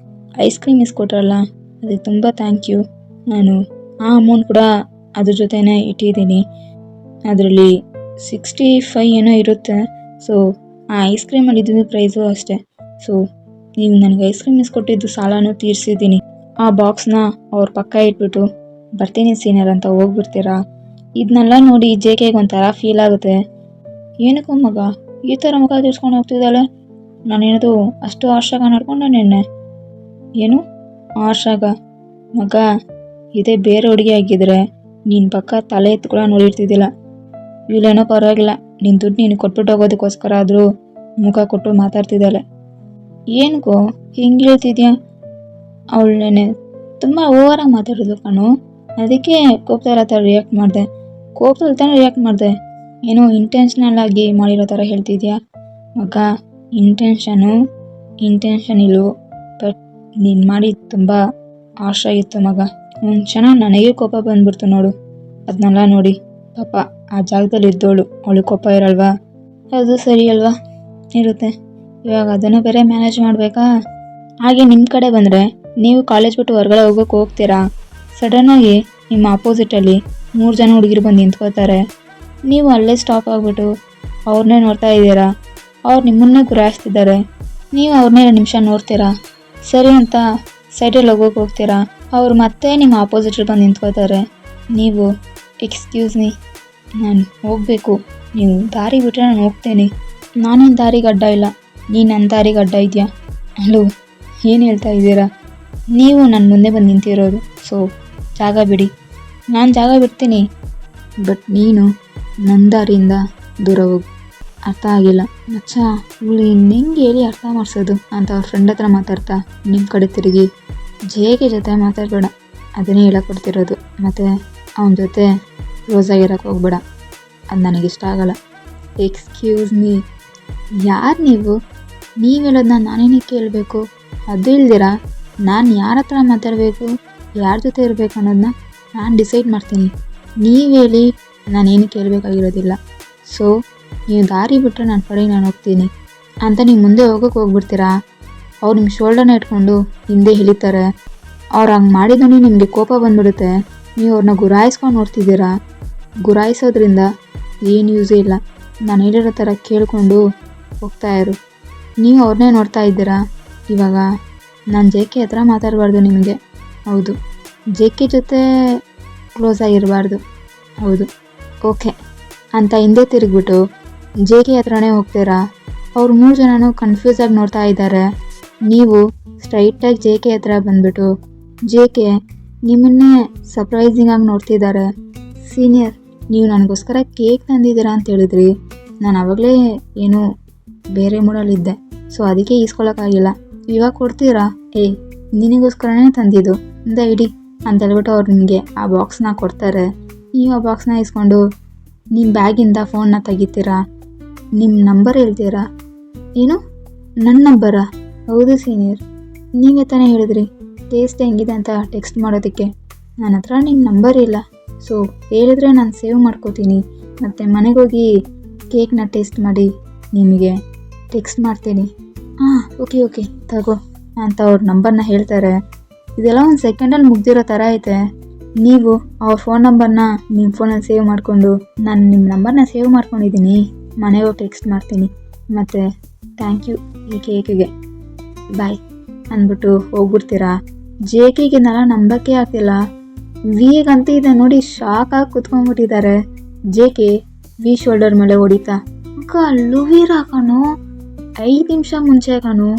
ಐಸ್ ಕ್ರೀಮ್ ಇಸ್ಕೊಟ್ರಲ್ಲ, ಅದಕ್ಕೆ ತುಂಬ ಥ್ಯಾಂಕ್ ಯು. ನಾನು ಆ ಅಮೌಂಟ್ ಕೂಡ ಅದ್ರ ಜೊತೆನೇ ಇಟ್ಟಿದ್ದೀನಿ. ಅದರಲ್ಲಿ 65 ಏನೋ ಇರುತ್ತೆ. ಸೊ ಆ ಐಸ್ ಕ್ರೀಮಲ್ಲಿ ಇದ್ದಿದ್ದು ಪ್ರೈಸು ಅಷ್ಟೇ. ಸೊ ನೀವು ನನಗೆ ಐಸ್ ಕ್ರೀಮ್ ಇಸ್ಕೊಟ್ಟಿದ್ದು ಸಾಲನೂ ತೀರಿಸಿದ್ದೀನಿ. ಆ ಬಾಕ್ಸ್ನ ಅವ್ರ ಪಕ್ಕ ಇಟ್ಬಿಟ್ಟು ಬರ್ತೀನಿ ಸೀನಿಯರ್ ಅಂತ ಹೋಗ್ಬಿಡ್ತೀರಾ? ಇದನ್ನೆಲ್ಲ ನೋಡಿ ಜೆ ಕೆಗೆ ಒಂಥರ ಫೀಲ್ ಆಗುತ್ತೆ. ಏನಕ್ಕೂ ಮಗ ಈ ಥರ ಮುಖ ತೀರ್ಸ್ಕೊಂಡು ಹೋಗ್ತಿದ್ದಾಳೆ? ನಾನೇನದು ಅಷ್ಟು ಆಶಾಗ ನಡ್ಕೊಂಡೆ ನಿನ್ನೆ? ಏನು ಆಶಾಗ? ಮಗ, ಇದೇ ಬೇರೆ ಹುಡುಗಿ ಆಗಿದ್ರೆ ನಿನ್ನ ಪಕ್ಕ ತಲೆ ಎತ್ತು ಕೂಡ ನೋಡಿರ್ತಿದ್ದಿಲ್ಲ. ಇವಳೇನೋ ಪರವಾಗಿಲ್ಲ, ನಿನ್ನ ದುಡ್ಡು ನೀನು ಕೊಟ್ಬಿಟ್ಟು ಹೋಗೋದಕ್ಕೋಸ್ಕರ ಆದರೂ ಮುಖ ಕೊಟ್ಟು ಮಾತಾಡ್ತಿದ್ದಾಳೆ. ಏನಕ್ಕೋ ಹಿಂಗೆ ಹೇಳ್ತಿದ್ಯಾ? ಅವಳೇನೆ ತುಂಬ ಓವರಾಗಿ ಮಾತಾಡೋದು ಕಣೋ, ಅದಕ್ಕೆ ಕೋಪದಲ್ಲಿ ಆ ಥರ ರಿಯಾಕ್ಟ್ ಮಾಡಿದೆ. ಕೋಪದಲ್ಲಿ ತಾನೇ ರಿಯಾಕ್ಟ್ ಮಾಡಿದೆ, ಏನೋ ಇಂಟೆನ್ಷನಲ್ ಆಗಿ ಮಾಡಿರೋ ಥರ ಹೇಳ್ತಿದ್ಯಾ? ಮಗ, ಇಂಟೆನ್ಷನ್ ಇಲ್ಲವೋ, ಬಟ್ ನೀನು ಮಾಡಿ ತುಂಬ ಆಶೆ ಇತ್ತು ಮಗ. ಒಂದು ಕ್ಷಣ ನನಗೆ ಕೋಪ ಬಂದ್ಬಿಡ್ತು ನೋಡು. ಅದನ್ನೆಲ್ಲ ನೋಡಿ ಪಾಪ ಆ ಜಾಗದಲ್ಲಿ ಇದ್ದೋಳು, ಅವಳಿಗೆ ಕೋಪ ಇರಲ್ವಾ? ಅದು ಸರಿ ಅಲ್ವಾ, ಇರುತ್ತೆ. ಇವಾಗ ಅದನ್ನು ಬೇರೆ ಮ್ಯಾನೇಜ್ ಮಾಡಬೇಕಾ? ಹಾಗೆ ನಿಮ್ಮ ಕಡೆ ಬಂದರೆ ನೀವು ಕಾಲೇಜ್ ಬಿಟ್ಟು ಹೊರಗಡೆ ಹೋಗೋಕೆ ಹೋಗ್ತೀರಾ? ಸಡನ್ನಾಗಿ ನಿಮ್ಮ ಆಪೋಸಿಟಲ್ಲಿ 3 ಜನ ಹುಡುಗಿರು ಬಂದು ನಿಂತ್ಕೋತಾರೆ. ನೀವು ಅಲ್ಲೇ ಸ್ಟಾಪ್ ಆಗಿಬಿಟ್ಟು ಅವ್ರನ್ನೇ ನೋಡ್ತಾ ಇದ್ದೀರಾ. ಅವ್ರು ನಿಮ್ಮನ್ನೇ ಗುರಾಯಿಸ್ತಿದ್ದಾರೆ. ನೀವು ಅವ್ರನ್ನೇ 2 ನಿಮಿಷ ನೋಡ್ತೀರಾ, ಸರಿ ಅಂತ ಸೈಡಲ್ಲಿ ಹೋಗ್ತೀರಾ. ಅವ್ರು ಮತ್ತೆ ನಿಮ್ಮ ಆಪೋಸಿಟಲ್ಲಿ ಬಂದು ನಿಂತ್ಕೋತಾರೆ. ನೀವು ಎಕ್ಸ್ಕ್ಯೂಸ್ ಮೀ, ನಾನು ಹೋಗಬೇಕು, ನೀವು ದಾರಿ ಬಿಟ್ಟರೆ ನಾನು ಹೋಗ್ತೇನೆ. ನಾನೇನು ದಾರಿಗೆ ಅಡ್ಡ ಇಲ್ಲ, ನೀನು ನನ್ನ ದಾರಿಗೆ ಅಡ್ಡ ಇದೆಯಾ? ಹಲೋ, ಏನು ಹೇಳ್ತಾ ಇದ್ದೀರಾ? ನೀವು ನನ್ನ ಮುಂದೆ ಬಂದು ನಿಂತಿರೋದು, ಸೊ ಜಾಗ ಬಿಡಿ. ನಾನು ಜಾಗ ಬಿಡ್ತೀನಿ, ಬಟ್ ನೀನು ನನ್ನ ದಾರಿಯಿಂದ ದೂರ ಹೋಗು. ಅರ್ಥ ಆಗಿಲ್ಲ ಮಚ್ಚ, ಇವಳು ಇನ್ನೆಂಗೆ ಹೇಳಿ ಅರ್ಥ ಮಾಡಿಸೋದು ಅಂತ ಅವ್ರ ಫ್ರೆಂಡ್ ಹತ್ರ ಮಾತಾಡ್ತಾ ನಿಮ್ಮ ಕಡೆ ತಿರುಗಿ, ಜೆ ಕೆ ಜೊತೆ ಮಾತಾಡಬೇಡ, ಅದನ್ನೇ ಹೇಳಕೊಡ್ತಿರೋದು. ಮತ್ತು ಅವನ ಜೊತೆ ಕ್ಲೋಸ್ ಆಗಿರೋಕ್ಕೆ ಹೋಗ್ಬೇಡ, ಅದು ನನಗಿಷ್ಟ ಆಗಲ್ಲ. ಎಕ್ಸ್ಕ್ಯೂಸ್ ಮೀ, ಯಾರು ನೀವು ಹೇಳೋದನ್ನ ನಾನೇನಕ್ಕೆ ಕೇಳಬೇಕು? ಅದು ಇಲ್ದಿರ ನಾನು ಯಾರ ಹತ್ರ ಮಾತಾಡಬೇಕು, ಯಾರ ಜೊತೆ ಇರಬೇಕು ಅನ್ನೋದನ್ನ ನಾನು ಡಿಸೈಡ್ ಮಾಡ್ತೀನಿ. ನೀವು ಹೇಳಿ ನಾನೇನು ಕೇಳಬೇಕಾಗಿರೋದಿಲ್ಲ. ಸೊ ನೀವು ದಾರಿ ಬಿಟ್ಟರೆ ನನ್ನ ಕಡೆಗೆ ನಾನು ಹೋಗ್ತೀನಿ ಅಂತ ನೀವು ಮುಂದೆ ಹೋಗ್ಬಿಡ್ತೀರಾ? ಅವ್ರು ನಿಮ್ಮ ಶೋಲ್ಡರ್ನ ಇಟ್ಕೊಂಡು ಹಿಂದೆ ಹಿಡಿತಾರೆ. ಅವ್ರು ಹಂಗೆ ಮಾಡಿದವನಿಗೆ ನಿಮಗೆ ಕೋಪ ಬಂದ್ಬಿಡುತ್ತೆ. ನೀವು ಅವ್ರನ್ನ ಗುರಾಯಿಸ್ಕೊಂಡು ನೋಡ್ತಿದ್ದೀರಾ. ಗುರಾಯಿಸೋದ್ರಿಂದ ಏನು ಯೂಸೇ ಇಲ್ಲ. ನಾನು ಹೇಳಿರೋ ಥರ ಕೇಳಿಕೊಂಡು ಹೋಗ್ತಾ ಇರು. ನೀವು ಅವ್ರನ್ನೇ ನೋಡ್ತಾ ಇದ್ದೀರಾ. ಇವಾಗ ನಾನು ಜೆ ಕೆ ಹತ್ರ ಮಾತಾಡಬಾರ್ದು ನಿಮಗೆ, ಹೌದು. ಜೆ ಕೆ ಜೊತೆ ಕ್ಲೋಸ್ ಆಗಿರಬಾರ್ದು, ಹೌದು. ಓಕೆ ಅಂತ ಹಿಂದೆ ತಿರುಗಿಬಿಟ್ಟು ಜೆ ಕೆ ಹತ್ರನೇ ಹೋಗ್ತೀರಾ. ಅವ್ರು 3 ಜನನೂ ಕನ್ಫ್ಯೂಸಾಗಿ ನೋಡ್ತಾ ಇದ್ದಾರೆ. ನೀವು ಸ್ಟ್ರೈಟಾಗಿ ಜೆ ಕೆ ಹತ್ರ ಬಂದುಬಿಟ್ಟು ಜೆ ಕೆ ನಿಮ್ಮನ್ನೇ ಸರ್ಪ್ರೈಸಿಂಗಾಗಿ ನೋಡ್ತಿದ್ದಾರೆ. ಸೀನಿಯರ್, ನೀವು ನನಗೋಸ್ಕರ ಕೇಕ್ ತಂದಿದ್ದೀರಾ ಅಂತ ಹೇಳಿದ್ರಿ. ನಾನು ಆವಾಗಲೇ ಏನೋ ಬೇರೆ ಮೂಡಲ್ಲಿದ್ದೆ, ಸೊ ಅದಕ್ಕೆ ಈಸ್ಕೊಳಕ್ಕಾಗಿಲ್ಲ. ಇವಾಗ ಕೊಡ್ತೀರಾ? ನಿನಗೋಸ್ಕರನೇ ತಂದಿದ್ದು, ಇಂದ ಇಡಿ ಅಂತ ಹೇಳ್ಬಿಟ್ಟು ಅವ್ರು ನಿಮಗೆ ಆ ಬಾಕ್ಸ್ನ ಕೊಡ್ತಾರೆ. ನೀವು ಆ ಬಾಕ್ಸ್ನ ಇಸ್ಕೊಂಡು ನಿಮ್ಮ ಬ್ಯಾಗಿಂದ ಫೋನ್ನ ತೆಗಿತೀರಾ, ನಿಮ್ಮ ನಂಬರ್ ಹೇಳ್ತೀರಾ. ಏನು, ನನ್ನ ನಂಬರಾ? ಹೌದು ಸೀನಿಯರ್, ನೀವೇ ತಾನೇ ಹೇಳಿದ್ರಿ ಟೇಸ್ಟ್ ಹೆಂಗಿದೆ ಅಂತ ಟೆಕ್ಸ್ಟ್ ಮಾಡೋದಕ್ಕೆ. ನನ್ನ ಹತ್ರ ನಿಮ್ಮ ನಂಬರ್ ಇಲ್ಲ, ಸೊ ಹೇಳಿದ್ರೆ ನಾನು ಸೇವ್ ಮಾಡ್ಕೋತೀನಿ, ಮತ್ತು ಮನೆಗೋಗಿ ಕೇಕ್ನ ಟೇಸ್ಟ್ ಮಾಡಿ ನಿಮಗೆ ಟೆಕ್ಸ್ಟ್ ಮಾಡ್ತೀನಿ. ಓಕೆ ತಗೋ ಅಂತ ಅವ್ರ ನಂಬರ್ನ ಹೇಳ್ತಾರೆ. ಇದೆಲ್ಲ ಒಂದು ಸೆಕೆಂಡಲ್ಲಿ ಮುಗ್ದಿರೋ ಥರ ಐತೆ. ನೀವು ಅವ್ರ ಫೋನ್ ನಂಬರ್ನ ನಿಮ್ಮ ಫೋನಲ್ಲಿ ಸೇವ್ ಮಾಡಿಕೊಂಡು, ನಾನು ನಿಮ್ಮ ನಂಬರ್ನ ಸೇವ್ ಮಾಡ್ಕೊಂಡಿದ್ದೀನಿ, ಮನೆಗೆ ಟೆಕ್ಸ್ಟ್ ಮಾಡ್ತೀನಿ, ಮತ್ತು ಥ್ಯಾಂಕ್ ಯು ಈ ಕೇಕಿಗೆ, ಬಾಯ್ ಅಂದ್ಬಿಟ್ಟು ಹೋಗ್ಬಿಡ್ತೀರಾ. JKಗೆನೆಲ್ಲ ನಂಬಕ್ಕೆ ಆಗ್ತಿಲ್ಲ. ವಿಗಂತೂ ಇದೆ ನೋಡಿ, ಶಾಕಾಗಿ ಕುತ್ಕೊಂಡ್ಬಿಟ್ಟಿದ್ದಾರೆ. JK ವಿ ಶೋಲ್ಡರ್ ಮೇಲೆ ಹೊಡಿತಾ, ಅಕ್ಕ ಲುವೀರಾ ಕಣು, 5 ನಿಮಿಷ ಮುಂಚೆ ಕಣು,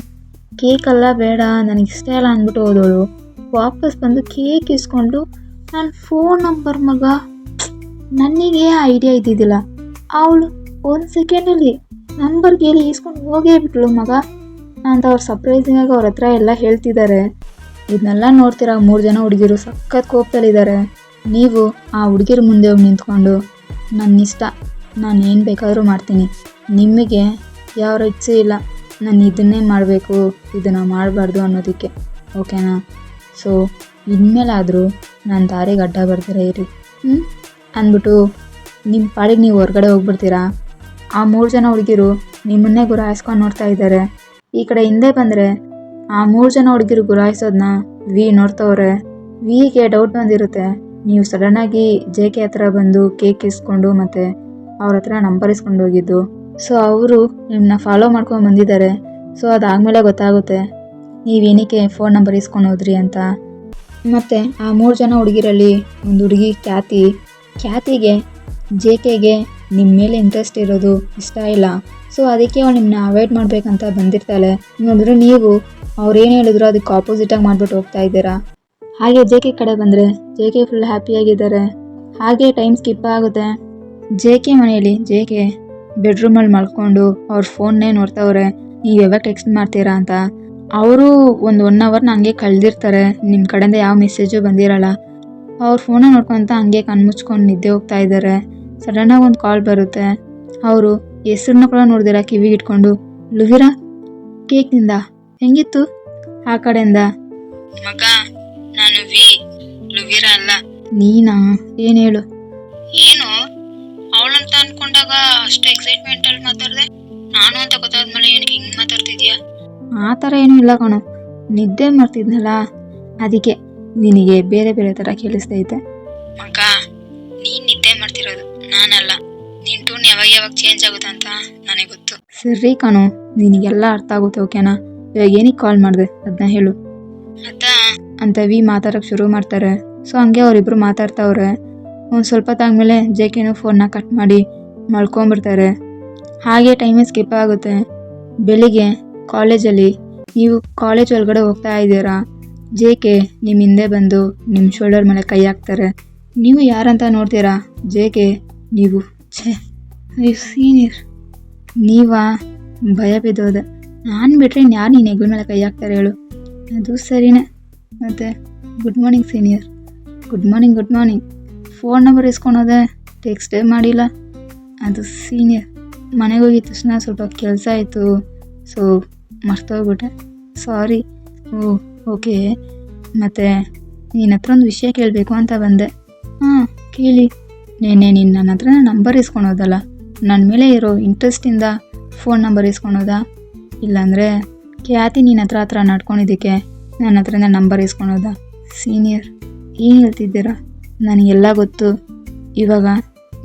ಕೇಕಲ್ಲ ಬೇಡ ನನಗಿಷ್ಟ ಇಲ್ಲ ಅಂದ್ಬಿಟ್ಟು ಹೋದವಳು ವಾಪಸ್ ಬಂದು ಕೇಕ್ ಇಸ್ಕೊಂಡು ನನ್ನ ಫೋನ್ ನಂಬರ್, ಮಗ ನನಗೆ ಐಡಿಯಾ ಇದ್ದಿದ್ದಿಲ್ಲ, ಅವಳು 1 ಸೆಕೆಂಡಲ್ಲಿ ನಂಬರ್ ಕೇಳಿ ಇಸ್ಕೊಂಡು ಹೋಗೇ ಬಿಟ್ಳು ಮಗ ಅಂತ ಅವ್ರು ಸರ್ಪ್ರೈಸಿಂಗಾಗಿ ಅವ್ರ ಹತ್ರ ಎಲ್ಲ ಹೇಳ್ತಿದ್ದಾರೆ. ಇದನ್ನೆಲ್ಲ ನೋಡ್ತೀರಾ 3 ಜನ ಹುಡುಗಿರು ಸಖತ್ ಕೋಪದಲ್ಲಿದ್ದಾರೆ. ನೀವು ಆ ಹುಡುಗಿರ ಮುಂದೆ ಹೋಗಿ ನಿಂತ್ಕೊಂಡು, ನನ್ನ ಇಷ್ಟ, ನಾನು ಏನು ಬೇಕಾದರೂ ಮಾಡ್ತೀನಿ, ನಿಮಗೆ ಯಾವ ರೈಟ್ಸೂ ಇಲ್ಲ, ನಾನು ಇದನ್ನೇ ಮಾಡಬೇಕು ಇದನ್ನು ಮಾಡಬಾರ್ದು ಅನ್ನೋದಕ್ಕೆ, ಓಕೆನಾ? ಸೊ ಇನ್ಮೇಲಾದರೂ ನನ್ನ ದಾರಿಗೆ ಅಡ್ಡ ಬರ್ತೀರ ಇರಿ ಅಂದ್ಬಿಟ್ಟು ನಿಮ್ಮ ಪಾಡಿಗೆ ನೀವು ಹೊರಗಡೆ ಹೋಗ್ಬಿಡ್ತೀರಾ. ಆ 3 ಜನ ಹುಡುಗಿರು ನಿಮ್ಮನ್ನೇ ಗುರಾಯಿಸ್ಕೊಂಡು ನೋಡ್ತಾ ಇದ್ದಾರೆ. ಈ ಕಡೆ ಹಿಂದೆ ಬಂದರೆ ಆ 3 ಜನ ಹುಡುಗಿರು ಗುರಾಯಿಸೋದನ್ನ ವಿ ನೋಡ್ತವ್ರೆ. ವಿಗೆ ಡೌಟ್ ಬಂದಿರುತ್ತೆ, ನೀವು ಸಡನ್ನಾಗಿ JK ಹತ್ರ ಬಂದು ಕೇಕ್ ಇಸ್ಕೊಂಡು ಮತ್ತು ಅವ್ರ ಹತ್ರ ನಂಬರ್ ಇಸ್ಕೊಂಡು ಹೋಗಿದ್ದು. ಸೊ ಅವರು ನಿಮ್ಮನ್ನ ಫಾಲೋ ಮಾಡ್ಕೊಂಡು ಬಂದಿದ್ದಾರೆ. ಸೊ ಅದಾದಮೇಲೆ ಗೊತ್ತಾಗುತ್ತೆ ನೀವೇನಕ್ಕೆ ಫೋನ್ ನಂಬರ್ ಇಸ್ಕೊಂಡು ಹೋದ್ರಿ ಅಂತ. ಮತ್ತು ಆ 3 ಜನ ಹುಡುಗಿರಲ್ಲಿ ಒಂದು ಹುಡುಗಿ ಖ್ಯಾತಿಗೆ JKಗೆ ನಿಮ್ಮ ಮೇಲೆ ಇಂಟ್ರೆಸ್ಟ್ ಇರೋದು ಇಷ್ಟ ಇಲ್ಲ. ಸೊ ಅದಕ್ಕೆ ಅವಳು ನಿಮ್ಮನ್ನ ಅವಾಯ್ಡ್ ಮಾಡಬೇಕಂತ ಬಂದಿರ್ತಾಳೆ. ನೋಡಿದ್ರೆ ನೀವು ಅವ್ರೇನು ಹೇಳಿದ್ರು ಅದಕ್ಕೆ ಆಪೋಸಿಟಾಗಿ ಮಾಡಿಬಿಟ್ಟು ಹೋಗ್ತಾ ಇದ್ದೀರಾ. ಹಾಗೆ JK ಕಡೆ ಬಂದರೆ JK ಫುಲ್ ಹ್ಯಾಪಿಯಾಗಿದ್ದಾರೆ. ಹಾಗೆ ಟೈಮ್ ಸ್ಕಿಪ್ ಆಗುತ್ತೆ. JK ಮನೆಯಲ್ಲಿ JK ಬೆಡ್ರೂಮಲ್ಲಿ ಮಲ್ಕೊಂಡು ಅವ್ರ ಫೋನ್ನೇ ನೋಡ್ತವ್ರೆ, ನೀವು ಯಾವಾಗ ಟೆಕ್ಸ್ಟ್ ಮಾಡ್ತೀರಾ ಅಂತ. ಅವರು ಒಂದು 1 ಅವರ್ನ ಹಂಗೆ ಕಳೆದಿರ್ತಾರೆ, ನಿಮ್ಮ ಕಡೆಯಿಂದ ಯಾವ ಮೆಸೇಜು ಬಂದಿರಲ್ಲ. ಅವ್ರ ಫೋನ ನೋಡ್ಕೊತ ಹಂಗೆ ಕಣ್ಮುಚ್ಕೊಂಡು ನಿದ್ದೆ ಹೋಗ್ತಾ ಇದ್ದಾರೆ. ಸಡನ್ನಾಗಿ ಒಂದು ಕಾಲ್ ಬರುತ್ತೆ. ಅವರು ಹೆಸರನ್ನ ಕೂಡ ನೋಡಿದಿರ ಕಿವಿಗೆ ಇಟ್ಕೊಂಡು, ಲುವೀರಾ ಕೇಕ್ನಿಂದ ಹೆಂಗಿತ್ತು? ಆ ಕಡೆಯಿಂದ, ಮಗ ನಾನು ಲುವೀರಾ ಅಲ್ಲ. ನೀನಾ? ಏನು ಹೇಳು. ಏನು ಅವಳಂತ ಅನ್ಕೊಂಡಾಗ ಅಷ್ಟು ಎಕ್ಸೈಟ್ಮೆಂಟ್ ಅಲ್ಲಿ ಮಾತಾಡ್ದೆ, ನಾನು ಅಂತ ಗೊತ್ತಾದ್ಮೇಲೆ ಏನಕ್ಕೆ ಹಿಂಗ್ ಮಾತಾಡ್ತಿದ್ಯಾ? ಆ ಥರ ಏನೂ ಇಲ್ಲ ಕಣೋ, ನಿದ್ದೆ ಮಾಡ್ತಿದ್ನಲ್ಲ ಅದಕ್ಕೆ ನಿನಗೆ ಬೇರೆ ಬೇರೆ ಥರ ಕೇಳಿಸ್ತೈತೆ. ಮಗ ನೀನ್ ನಿದ್ದೆ ಮಾಡ್ತಿರೋದು, ನಾನಲ್ಲ. ನಿನ್ ಟೂನ್ ಯಾವಾಗ ಚೇಂಜ್ ಆಗುತ್ತೆ ಅಂತ ನನಗೆ ಗೊತ್ತು. ಸರಿ ಕಣೋ, ನಿನಗೆಲ್ಲ ಅರ್ಥ ಆಗುತ್ತೆ, ಓಕೆನಾ? ಇವಾಗ ಏನಕ್ಕೆ ಕಾಲ್ ಮಾಡಿದೆ ಅದನ್ನ ಹೇಳು ಅಂತ ವಿ ಮಾತಾಡೋಕ್ಕೆ ಶುರು ಮಾಡ್ತಾರೆ. ಸೊ ಹಂಗೆ ಅವರಿಬ್ಬರು ಮಾತಾಡ್ತಾವ್ರೆ. ಒಂದು ಸ್ವಲ್ಪ ತಾದ್ಮೇಲೆ JKನೂ ಫೋನ್ನ ಕಟ್ ಮಾಡಿ ಮಲ್ಕೊಂಬಿಡ್ತಾರೆ. ಹಾಗೆ ಟೈಮೇ ಸ್ಕಿಪ್ ಆಗುತ್ತೆ. ಬೆಳಿಗ್ಗೆ ಕಾಲೇಜಲ್ಲಿ ನೀವು ಕಾಲೇಜ್ ಒಳಗಡೆ ಹೋಗ್ತಾ ಇದ್ದೀರಾ. JK ನಿಮ್ಮ ಹಿಂದೆ ಬಂದು ನಿಮ್ಮ ಶೋಲ್ಡರ್ ಮೇಲೆ ಕೈ ಹಾಕ್ತಾರೆ. ನೀವು ಯಾರಂತ ನೋಡ್ತೀರಾ. JK ನೀವು ಸೀನಿಯರ್ ನೀವಾ? ಭಯ ಬಿದ್ದೋದೆ. ನಾನು ಬಿಟ್ಟರೆ ಯಾರು ನೀನು ಹೆಗ್ಲ ಮೇಲೆ ಕೈ ಹಾಕ್ತಾರೆ ಹೇಳು? ಅದು ಸರಿನೇ. ಮತ್ತು good morning senior. Good morning. Phone number ಇಸ್ಕೊಳೋದೆ, ಟೆಕ್ಸ್ಟೇ ಮಾಡಿಲ್ಲ. ಅದು ಸೀನಿಯರ್, ಮನೆಗೆ ಹೋಗಿದ ತಕ್ಷಣ ಸ್ವಲ್ಪ ಕೆಲಸ ಆಯಿತು, ಸೊ ಮರ್ತೋಗ್ಬಿಟ್ಟೆ, ಸಾರಿ. ಓಕೆ. ಮತ್ತು ನಿನ್ನ ಹತ್ರ ಒಂದು ವಿಷಯ ಕೇಳಬೇಕು ಅಂತ ಬಂದೆ. ಕೇಳಿ. ನೆನ್ನೆ ನೀನು ನನ್ನ ಹತ್ರ ನಂಬರ್ ಇಸ್ಕೊಳೋದಲ್ಲ, ನನ್ನ ಮೇಲೆ ಇರೋ ಇಂಟ್ರೆಸ್ಟಿಂದ ಫೋನ್ ನಂಬರ್ ಇಸ್ಕೊಳೋದಾ? ಇಲ್ಲಾಂದರೆ ಖ್ಯಾತಿ ನಿನ್ನ ಹತ್ರ ನಡ್ಕೊಂಡಿದ್ದಕ್ಕೆ ನನ್ನ ಹತ್ರನೇ ನಂಬರ್ ಇಸ್ಕೊಳೋದಾ? ಸೀನಿಯರ್ ಏನು ಹೇಳ್ತಿದ್ದೀರಾ? ನನಗೆಲ್ಲ ಗೊತ್ತು. ಇವಾಗ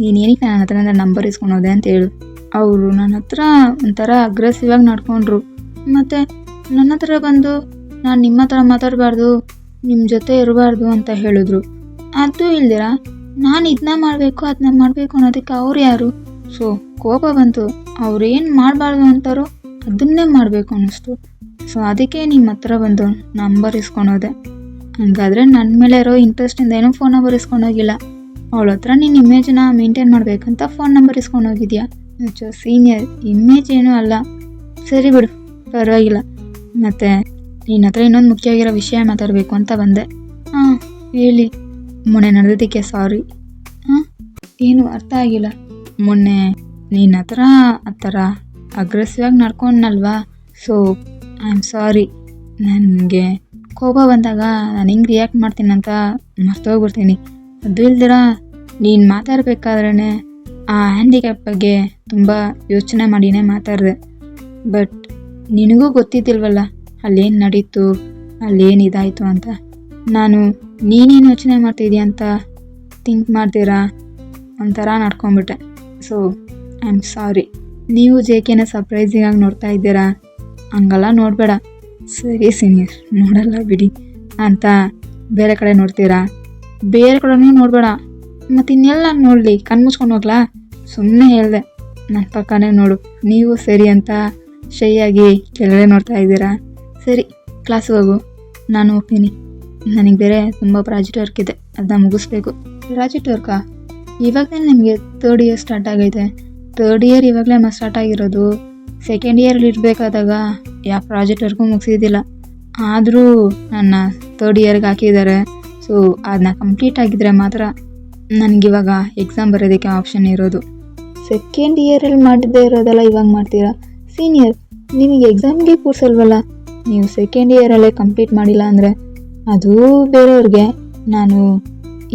ನೀನೇನಕ್ಕೆ ನನ್ನ ಹತ್ರ ನಂಬರ್ ಇಸ್ಕೊಳೋದೆ ಅಂತ ಹೇಳು. ಅವರು ನನ್ನ ಹತ್ರ ಒಂಥರ ಅಗ್ರೆಸಿವ್ ಆಗಿ ನಡ್ಕೊಂಡ್ರು. ಮತ್ತು ನನ್ನ ಹತ್ರ ಬಂದು ನಾನು ನಿಮ್ಮ ಹತ್ರ ಮಾತಾಡಬಾರ್ದು, ನಿಮ್ಮ ಜೊತೆ ಇರಬಾರ್ದು ಅಂತ ಹೇಳಿದ್ರು. ಅದು ಇಲ್ದಿರ ನಾನು ಇದನ್ನ ಮಾಡಬೇಕು ಅದನ್ನ ಮಾಡಬೇಕು ಅನ್ನೋದಕ್ಕೆ ಅವ್ರು ಯಾರು? ಸೊ ಕೋಪ ಬಂತು. ಅವ್ರೇನು ಮಾಡಬಾರ್ದು ಅಂತಾರೋ ಅದನ್ನೇ ಮಾಡಬೇಕು ಅನ್ನಿಸ್ತು. ಸೊ ಅದಕ್ಕೆ ನಿಮ್ಮ ಹತ್ರ ಬಂದು ನಂಬರ್ ಇಸ್ಕೊಳೋದೆ. ಹಂಗಾದರೆ ನನ್ನ ಮೇಲೆ ಇರೋ ಇಂಟ್ರೆಸ್ಟಿಂದ ಏನೂ ಫೋನ್ ನಂಬರ್ ಇಸ್ಕೊಂಡೋಗಿಲ್ಲ. ಅವಳ ಹತ್ರ ನಿನ್ನ ಇಮೇಜನ್ನ ಮೇಂಟೈನ್ ಮಾಡಬೇಕಂತ ಫೋನ್ ನಂಬರ್ ಇಸ್ಕೊಂಡು ಹೋಗಿದ್ಯಾ. ಸೀನಿಯರ್, ಇಮೇಜ್ ಏನೂ ಅಲ್ಲ. ಸರಿ ಬಿಡು, ಪರವಾಗಿಲ್ಲ. ಮತ್ತು ನಿನ್ನ ಹತ್ರ ಇನ್ನೊಂದು ಮುಖ್ಯವಾಗಿರೋ ವಿಷಯ ಮಾತಾಡಬೇಕು ಅಂತ ಬಂದೆ. ಹಾಂ ಹೇಳಿ. ಮೊನ್ನೆ ನಡೆದಿದ್ದಕ್ಕೆ ಸಾರಿ. ಹಾಂ, ಏನು ಅರ್ಥ ಆಗಿಲ್ಲ. ಮೊನ್ನೆ ನಿನ್ನ ಹತ್ರ ಆ ಥರ ಅಗ್ರೆಸಿವ್ ಆಗಿ ನಡ್ಕೊಂಡಲ್ವಾ, ಸೊ ಐ ಆಮ್ ಸಾರಿ. ನನಗೆ ಕೋಪ ಬಂದಾಗ ನಾನು ಹೆಂಗೆ ರಿಯಾಕ್ಟ್ ಮಾಡ್ತೀನಿ ಅಂತ ಮರ್ತೋಗ್ಬಿಡ್ತೀನಿ. ಅದು ಇಲ್ದಿರ ನೀನು ಮಾತಾಡಬೇಕಾದ್ರೇ ಆ ಹ್ಯಾಂಡಿಕ್ಯಾಪ್ ಬಗ್ಗೆ ತುಂಬ ಯೋಚನೆ ಮಾಡಿನೇ ಮಾತಾಡಿದೆ. ಬಟ್ ನಿನಗೂ ಗೊತ್ತಿದ್ದಿಲ್ವಲ್ಲ ಅಲ್ಲೇನು ನಡೀತು, ಅಲ್ಲೇನು ಇದಾಯಿತು ಅಂತ. ನಾನು ನೀನೇನು ಯೋಚನೆ ಮಾಡ್ತಿದ್ದೀಯ ಅಂತ ಥಿಂಕ್ ಮಾಡ್ತೀರಾ ಒಂಥರ ನಡ್ಕೊಂಬಿಟ್ಟೆ. So I am sorry. ನೀವು ಜೇಕೆನ ಸರ್ಪ್ರೈಸಿಂಗಾಗಿ ನೋಡ್ತಾ ಇದ್ದೀರಾ, ಹಂಗೆಲ್ಲ ನೋಡಬೇಡ. ಸರಿ ಸೀನಿಯರ್, ನೋಡಲ್ಲ ಬಿಡಿ ಅಂತ ಬೇರೆ ಕಡೆ ನೋಡ್ತೀರಾ. ಬೇರೆ ಕಡೆನೂ ನೋಡಬೇಡ, ಮತ್ತು ಇನ್ನೆಲ್ಲ ನೋಡಲಿ, ಕಣ್ಮುಚ್ಕೊಂಡು ಹೋಗ್ಲಾ? ಸುಮ್ಮನೆ ಹೇಳಿದೆ, ನನ್ನ ಪಕ್ಕನೇ ನೋಡು. ನೀವು ಸರಿ ಅಂತ ಶೈಯಾಗಿ ಕೆಳಗಡೆ ನೋಡ್ತಾ ಇದ್ದೀರಾ. ಸರಿ, ಕ್ಲಾಸ್ಗೆ ಹೋಗು, ನಾನು ಹೋಗ್ತೀನಿ. ನನಗೆ ಬೇರೆ ತುಂಬ ಪ್ರಾಜೆಕ್ಟ್ ವರ್ಕ್ ಇದೆ, ಅದನ್ನ ಮುಗಿಸ್ಬೇಕು. ಪ್ರಾಜೆಕ್ಟ್ ವರ್ಕಾ? ಇವಾಗಲೇ ನಿಮಗೆ 3rd ಇಯರ್ ಸ್ಟಾರ್ಟ್ ಆಗೈತೆ. 3rd ಇಯರ್ ಇವಾಗಲೇ ಸ್ಟಾರ್ಟ್ ಆಗಿರೋದು. 2nd ಇಯರಲ್ಲಿ ಇರಬೇಕಾದಾಗ ಯಾವ ಪ್ರಾಜೆಕ್ಟ್ ವರ್ಕು ಮುಗಿಸಿದ್ದಿಲ್ಲ. ಆದರೂ ನನ್ನ 3rd ಇಯರ್ಗೆ ಹಾಕಿದ್ದಾರೆ. ಸೊ ಅದನ್ನ ಕಂಪ್ಲೀಟ್ ಆಗಿದ್ದರೆ ಮಾತ್ರ ನನಗಿವಾಗ ಎಕ್ಸಾಮ್ ಬರೋದಕ್ಕೆ ಆಪ್ಷನ್ ಇರೋದು. 2nd ಇಯರಲ್ಲಿ ಮಾಡಿದ್ದೇ ಇರೋದಲ್ಲ ಇವಾಗ ಮಾಡ್ತೀರಾ? ಸೀನಿಯರ್, ನಿಮಗೆ ಎಕ್ಸಾಮ್ಗೆ ಕೂರಿಸಲ್ವಲ್ಲ. ನೀವು 2nd ಇಯರಲ್ಲೇ ಕಂಪ್ಲೀಟ್ ಮಾಡಿಲ್ಲ ಅಂದರೆ ಅದು ಬೇರೆಯವ್ರಿಗೆ. ನಾನು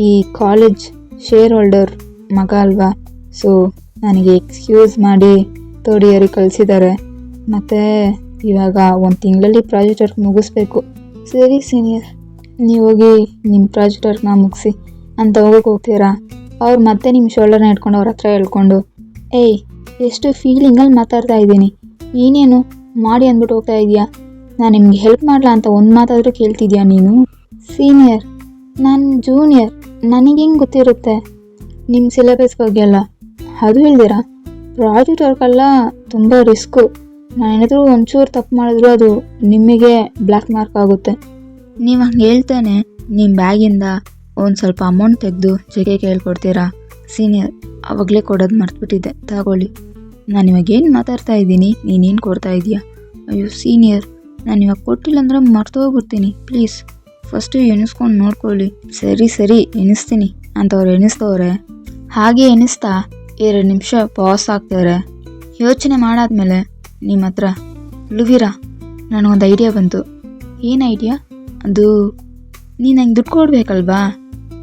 ಈ ಕಾಲೇಜ್ ಶೇರ್ ಹೋಲ್ಡರ್ ಮಗ ಅಲ್ವಾ, ಸೊ ನನಗೆ ಎಕ್ಸ್ಕ್ಯೂಸ್ ಮಾಡಿ 3rd ಇಯರಿಗೆ ಕಳಿಸಿದ್ದಾರೆ. ಮತ್ತು ಇವಾಗ 1 ತಿಂಗಳಲ್ಲಿ ಪ್ರಾಜೆಕ್ಟ್ ವರ್ಕ್ ಮುಗಿಸ್ಬೇಕು. ಸರಿ ಸೀನಿಯರ್, ನೀವು ಹೋಗಿ ನಿಮ್ಮ ಪ್ರಾಜೆಕ್ಟ್ ವರ್ಕ್ನ ಮುಗಿಸಿ ಅಂತ ಹೋಗ್ತೀರಾ. ಅವ್ರು ಮತ್ತೆ ನಿಮ್ಮ ಶೋಲ್ಡರ್ನ ಇಟ್ಕೊಂಡು ಅವ್ರ ಹತ್ರ ಹೇಳ್ಕೊಂಡು, ಏಯ್ ಎಷ್ಟು ಫೀಲಿಂಗಲ್ಲಿ ಮಾತಾಡ್ತಾ ಇದ್ದೀನಿ, ನೀನೇನು ಮಾಡಿ ಅಂದ್ಬಿಟ್ಟು ಹೋಗ್ತಾ ಇದೆಯಾ? ನಾನು ನಿಮ್ಗೆ ಹೆಲ್ಪ್ ಮಾಡಲ ಅಂತ ಒಂದು ಮಾತಾದರೂ ಕೇಳ್ತಿದ್ಯಾ ನೀನು? ಸೀನಿಯರ್, ನಾನು ಜೂನಿಯರ್, ನನಗೆ ಹೆಂಗೆ ಗೊತ್ತಿರುತ್ತೆ ನಿಮ್ಮ ಸಿಲೆಬಸ್ ಬಗ್ಗೆ ಎಲ್ಲ? ಅದು ಇಲ್ದಿರ ಪ್ರಾಜೆಕ್ಟ್ ವರ್ಕೆಲ್ಲ ತುಂಬ ರಿಸ್ಕು. ನಾನೇನಾದರೂ ಒಂಚೂರು ತಪ್ಪು ಮಾಡಿದ್ರು ಅದು ನಿಮಗೆ ಬ್ಲ್ಯಾಕ್ ಮಾರ್ಕ್ ಆಗುತ್ತೆ. ನೀವು ಹಂಗೆ ಹೇಳ್ತಾನೆ ನಿಮ್ಮ ಬ್ಯಾಗಿಂದ ಒಂದು ಸ್ವಲ್ಪ ಅಮೌಂಟ್ ತೆಗೆದು ಜೆಕೆಗೆ ಹೇಳ್ಕೊಡ್ತೀರಾ? ಸೀನಿಯರ್, ಆವಾಗಲೇ ಕೊಡೋದು ಮರ್ತ್ಬಿಟ್ಟಿದ್ದೆ, ತಗೊಳ್ಳಿ. ನಾನು ಇವಾಗ ಏನು ಮಾತಾಡ್ತಾ ಇದ್ದೀನಿ, ನೀನೇನು ಕೊಡ್ತಾ ಇದೀಯಾ? ಅಯ್ಯೋ ಸೀನಿಯರ್, ನಾನು ಇವಾಗ ಕೊಟ್ಟಿಲ್ಲ ಅಂದರೆ ಮರ್ತೋಗ್ಬಿಡ್ತೀನಿ, ಪ್ಲೀಸ್ ಫಸ್ಟು ಎಣಿಸ್ಕೊಂಡು ನೋಡ್ಕೊಳ್ಳಿ. ಸರಿ ಸರಿ ಎಣಿಸ್ತೀನಿ ಅಂತವ್ರು ಎಣಿಸ್ತವ್ರೆ. ಹಾಗೆ ಎಣಿಸ್ತಾ 2 ನಿಮಿಷ ಪಾಸ್ ಆಗ್ತಾರೆ. ಯೋಚನೆ ಮಾಡಾದ್ಮೇಲೆ ನಿಮ್ಮ ಹತ್ರ, ಲುವೀರಾ, ನನಗೊಂದು ಐಡಿಯಾ ಬಂತು. ಏನು ಐಡಿಯಾ? ಅದು ನೀನು ನಂಗೆ ದುಡ್ಡು ಕೊಡಬೇಕಲ್ವಾ,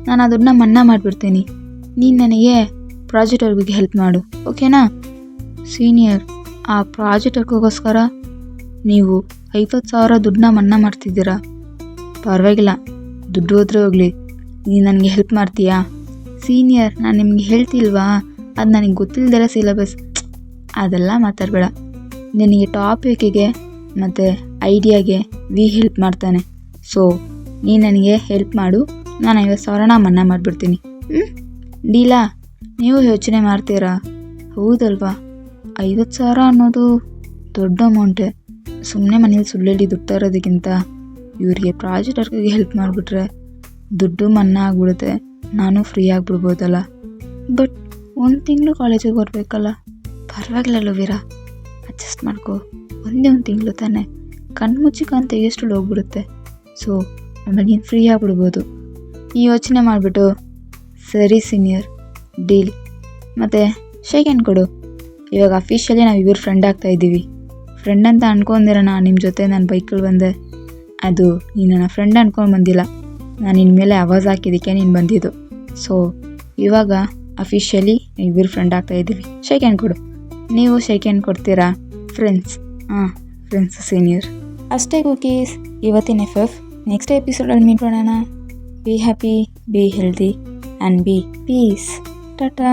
ನಾನು ಆ ದುಡ್ಡನ್ನ ಮನ್ನಾ ಮಾಡಿಬಿಡ್ತೀನಿ. ನೀನು ನನಗೆ ಪ್ರಾಜೆಕ್ಟ್ ವರ್ಕಿಗೆ ಹೆಲ್ಪ್ ಮಾಡು, ಓಕೆನಾ? ಸೀನಿಯರ್, ಆ ಪ್ರಾಜೆಕ್ಟ್ ವರ್ಕ್ಗೋಸ್ಕರ ನೀವು 50,000 ದುಡ್ಡನ್ನ ಮನ್ನಾ ಮಾಡ್ತಿದ್ದೀರಾ? ಪರವಾಗಿಲ್ಲ, ದುಡ್ಡು ಹೋದ್ರೆ ಹೋಗಲಿ, ನೀನು ನನಗೆ ಹೆಲ್ಪ್ ಮಾಡ್ತೀಯಾ? ಸೀನಿಯರ್, ನಾನು ನಿಮಗೆ ಹೇಳ್ತಿಲ್ವಾ, ಅದು ನನಗೆ ಗೊತ್ತಿಲ್ಲದಿರೋ ಸಿಲೆಬಸ್. ಅದೆಲ್ಲ ಮಾತಾಡಬೇಡ. ನಿನಗೆ ಟಾಪಿಕಿಗೆ ಮತ್ತು ಐಡಿಯಾಗೆ ಹೆಲ್ಪ್ ಮಾಡ್ತಾನೆ. ಸೊ ನೀನು ನನಗೆ ಹೆಲ್ಪ್ ಮಾಡು, ನಾನು 50,000 ಮನ್ನಾ ಮಾಡಿಬಿಡ್ತೀನಿ. ಡೀಲಾ? ನೀವು ಯೋಚನೆ ಮಾಡ್ತೀರಾ, ಹೌದಲ್ವಾ? 50,000 ಅನ್ನೋದು ದೊಡ್ಡ ಅಮೌಂಟೇ. ಸುಮ್ಮನೆ ಮನೇಲಿ ಸುಳ್ಳೇಳಿ ದುಡ್ಡು ತರೋದಕ್ಕಿಂತ ಇವರಿಗೆ ಪ್ರಾಜೆಕ್ಟ್ ವರ್ಕಿಗೆ ಹೆಲ್ಪ್ ಮಾಡಿಬಿಟ್ರೆ ದುಡ್ಡು ಮನ್ನಾ ಆಗಿಬಿಡುತ್ತೆ, ನಾನು ಫ್ರೀ ಆಗಿಬಿಡ್ಬೋದಲ್ಲ. ಬಟ್ 1 ತಿಂಗಳು ಕಾಲೇಜಿಗೆ ಬರಬೇಕಲ್ಲ. ಪರವಾಗಿಲ್ಲ ಲುವೀರಾ, ಅಡ್ಜಸ್ಟ್ ಮಾಡ್ಕೋ. ಒಂದೇ 1 ತಿಂಗಳು ತಾನೆ, ಕಣ್ಮುಚ್ಚಿ ಕಾನ್ ತೆಗೆಯಷ್ಟು ಹೋಗ್ಬಿಡುತ್ತೆ. ಸೊ ಆಮೇಲೆ ನೀನು ಫ್ರೀ ಆಗಿಬಿಡ್ಬೋದು. ಈ ಯೋಚನೆ ಮಾಡಿಬಿಟ್ಟು, ಸರಿ ಸೀನಿಯರ್, ಡೀಲ್. ಮತ್ತು ಶೇಕ್ ಹ್ಯಾಂಡ್ ಕೊಡು. ಇವಾಗ ಅಫಿಷಿಯಲಿ ನಾವು ಇಬ್ಬರು ಫ್ರೆಂಡ್ ಆಗ್ತಾಯಿದ್ದೀವಿ. ಫ್ರೆಂಡ್ ಅಂತ ಅನ್ಕೊಂಡಿರೋಣ ನಿಮ್ಮ ಜೊತೆ ನಾನು ಬೈಕಲ್ಲಿ ಬಂದೆ. ಅದು ನೀನು ನನ್ನ ಫ್ರೆಂಡ್ ಅನ್ಕೊಂಡು ಬಂದಿಲ್ಲ, ನಾನು ನಿನ್ನ ಮೇಲೆ ಆವಾಜ್ ಹಾಕಿದ್ದಕ್ಕೆ ನೀನು ಬಂದಿದ್ದು. ಸೊ ಇವಾಗ ಅಫಿಷಿಯಲಿ ಇಬ್ಬರು ಫ್ರೆಂಡ್ ಆಗ್ತಾಯಿದ್ದೀವಿ. ಶೇಕ್ ಹ್ಯಾಂಡ್ ಕೊಡು. ನೀವು ಶೇಕ್ ಹ್ಯಾಂಡ್ ಕೊಡ್ತೀರಾ? ಫ್ರೆಂಡ್ಸ್. ಹಾಂ, ಫ್ರೆಂಡ್ಸ್ ಸೀನಿಯರ್. ಅಷ್ಟೇ ಕುಕೀಸ್, ಇವತ್ತಿನ FF. ನೆಕ್ಸ್ಟ್ ಎಪಿಸೋಡಲ್ಲಿ ಮೀಟ್ ಮಾಡೋಣ. Be happy, be healthy and be peace. Tata.